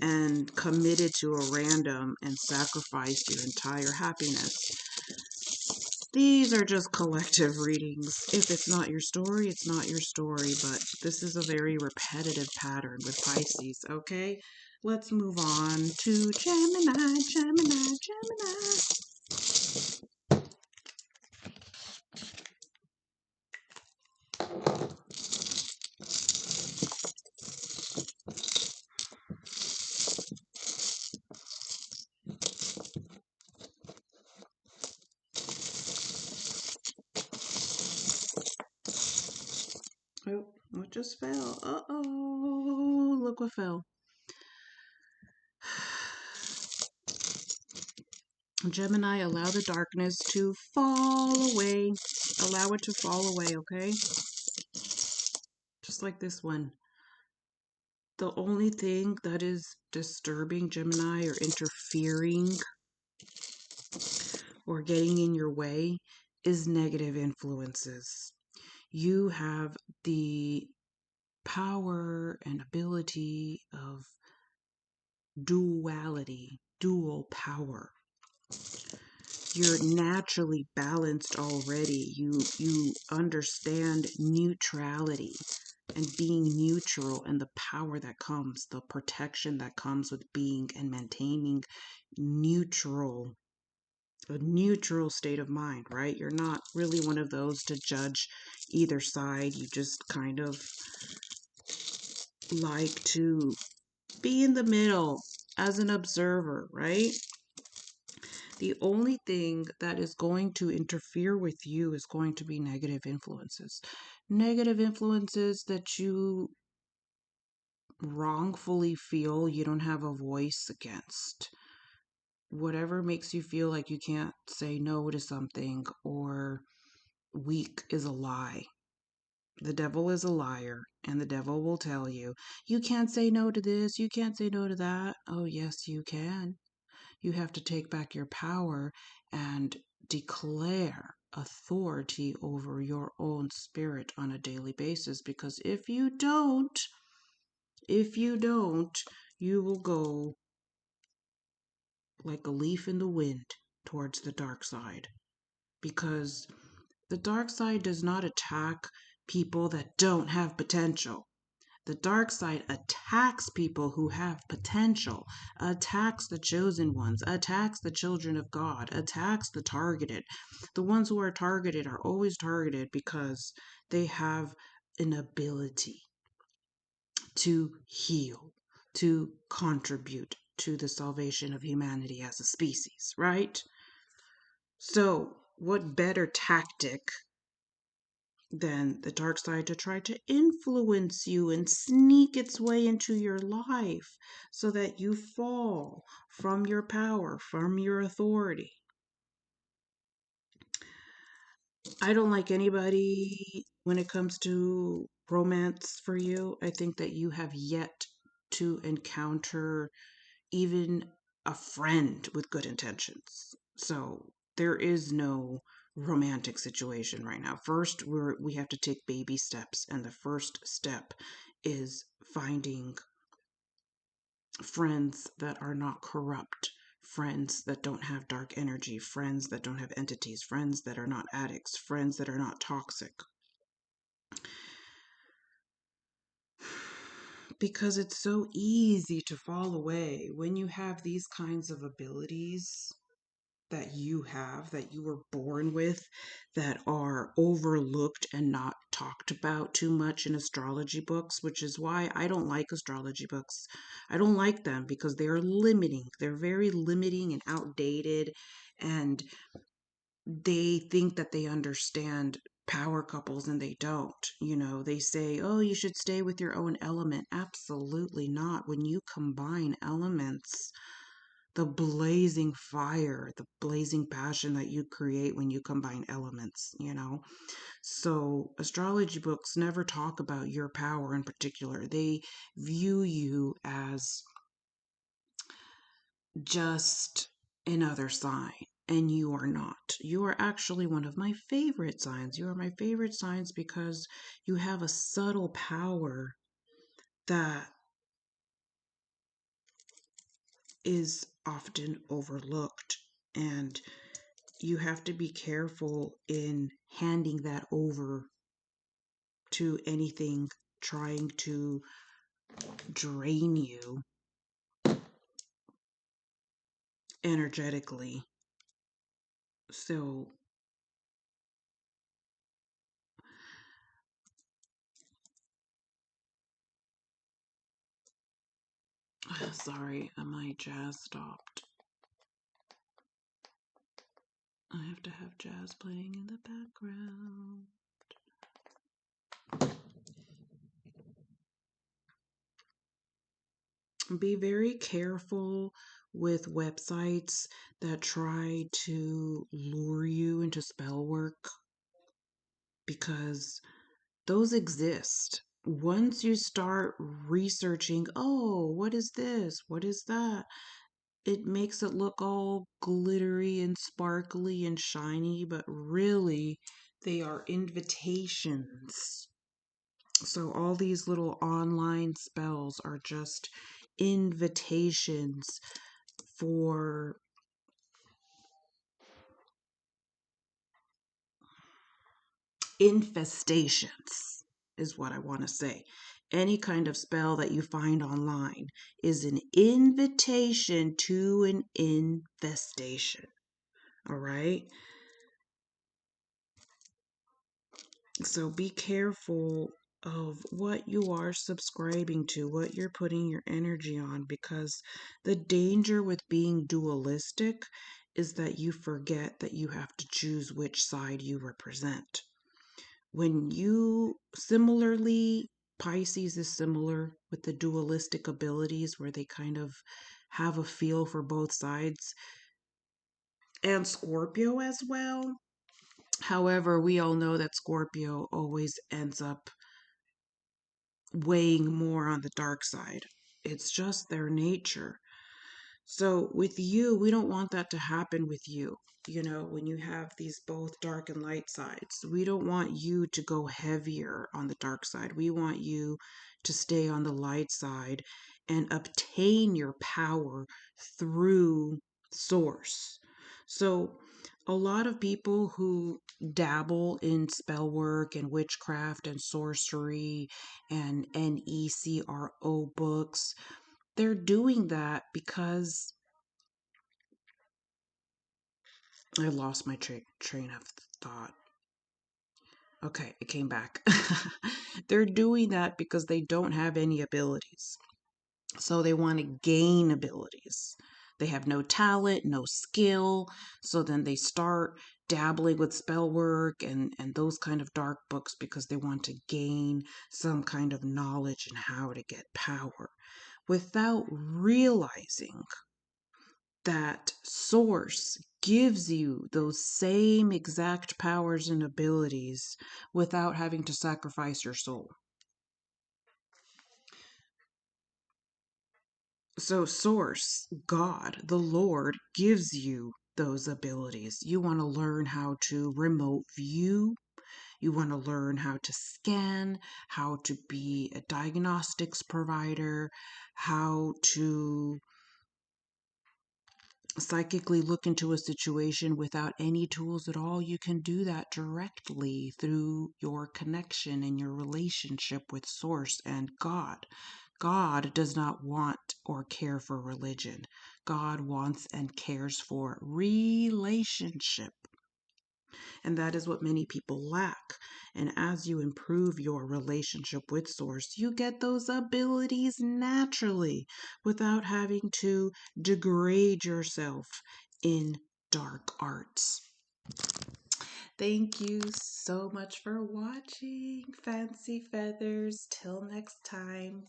[SPEAKER 1] and committed to a random and sacrificed your entire happiness. These are just collective readings. If it's not your story, it's not your story, but this is a very repetitive pattern with Pisces, okay? Let's move on to Gemini, Gemini, Gemini. Oh, what just fell? Uh-oh, look what fell. Gemini, allow the darkness to fall away. Allow it to fall away, okay? Just like this one. The only thing that is disturbing Gemini or interfering or getting in your way is negative influences. You have the power and ability of duality, dual power. You're naturally balanced already. You understand neutrality and being neutral and the power that comes, the protection that comes with being and maintaining neutral, a neutral state of mind, right? You're not really one of those to judge either side. You just kind of like to be in the middle as an observer, right? The only thing that is going to interfere with you is going to be negative influences. Negative influences that you wrongfully feel you don't have a voice against. Whatever makes you feel like you can't say no to something or weak is a lie. The devil is a liar, and the devil will tell you, you can't say no to this, you can't say no to that. Oh, yes, you can. You have to take back your power and declare authority over your own spirit on a daily basis, because if you don't, you will go like a leaf in the wind towards the dark side, because the dark side does not attack people that don't have potential. The dark side attacks people who have potential, attacks the chosen ones, attacks the children of God, attacks the targeted. The ones who are targeted are always targeted because they have an ability to heal, to contribute to the salvation of humanity as a species, right? So, what better tactic than the dark side to try to influence you and sneak its way into your life so that you fall from your power, from your authority? I don't like anybody when it comes to romance for you. I think that you have yet to encounter even a friend with good intentions. So there is no romantic situation right now. First, we have to take baby steps, and the first step is finding friends that are not corrupt, friends that don't have dark energy, friends that don't have entities, friends that are not addicts, friends that are not toxic. Because it's so easy to fall away when you have these kinds of abilities that you have, that you were born with, that are overlooked and not talked about too much in astrology books, which is why I don't like astrology books. I don't like them because they're limiting. They're very limiting and outdated, and they think that they understand power couples and they don't. They say, oh, you should stay with your own element. Absolutely not. When you combine elements, the blazing fire, the blazing passion that you create when you combine elements. So astrology books never talk about your power in particular. They view you as just another sign, and you are not. You are actually one of my favorite signs. You are my favorite signs because you have a subtle power that is often overlooked, and you have to be careful in handing that over to anything trying to drain you energetically. So, sorry, my jazz stopped. I have to have jazz playing in the background. Be very careful with websites that try to lure you into spell work, because those exist. Once you start researching, oh, what is this? What is that? It makes it look all glittery and sparkly and shiny, but really they are invitations. So all these little online spells are just invitations for infestations, is what I want to say. Any kind of spell that you find online is an invitation to an infestation. All right. So be careful of what you are subscribing to, what you're putting your energy on, because the danger with being dualistic is that you forget that you have to choose which side you represent. When you similarly, Pisces is similar with the dualistic abilities where they kind of have a feel for both sides, and Scorpio as well. However, we all know that Scorpio always ends up weighing more on the dark side. It's just their nature. So with you, we don't want that to happen with you. When you have these both dark and light sides, we don't want you to go heavier on the dark side. We want you to stay on the light side and obtain your power through source. So a lot of people who dabble in spell work and witchcraft and sorcery and NECRO books, they're doing that because I lost my train of thought. Okay, it came back. They're doing that because they don't have any abilities. So they want to gain abilities. They have no talent, no skill. So then they start dabbling with spell work and those kind of dark books because they want to gain some kind of knowledge and how to get power without realizing that source gives you those same exact powers and abilities without having to sacrifice your soul. So source, God, the Lord, gives you those abilities. You want to learn how to remote view. You want to learn how to scan, how to be a diagnostics provider, how to psychically look into a situation without any tools at all. You can do that directly through your connection and your relationship with Source and God. God does not want or care for religion. God wants and cares for relationship. And that is what many people lack. And as you improve your relationship with Source, you get those abilities naturally without having to degrade yourself in dark arts. Thank you so much for watching, Fancy Feathers. Till next time.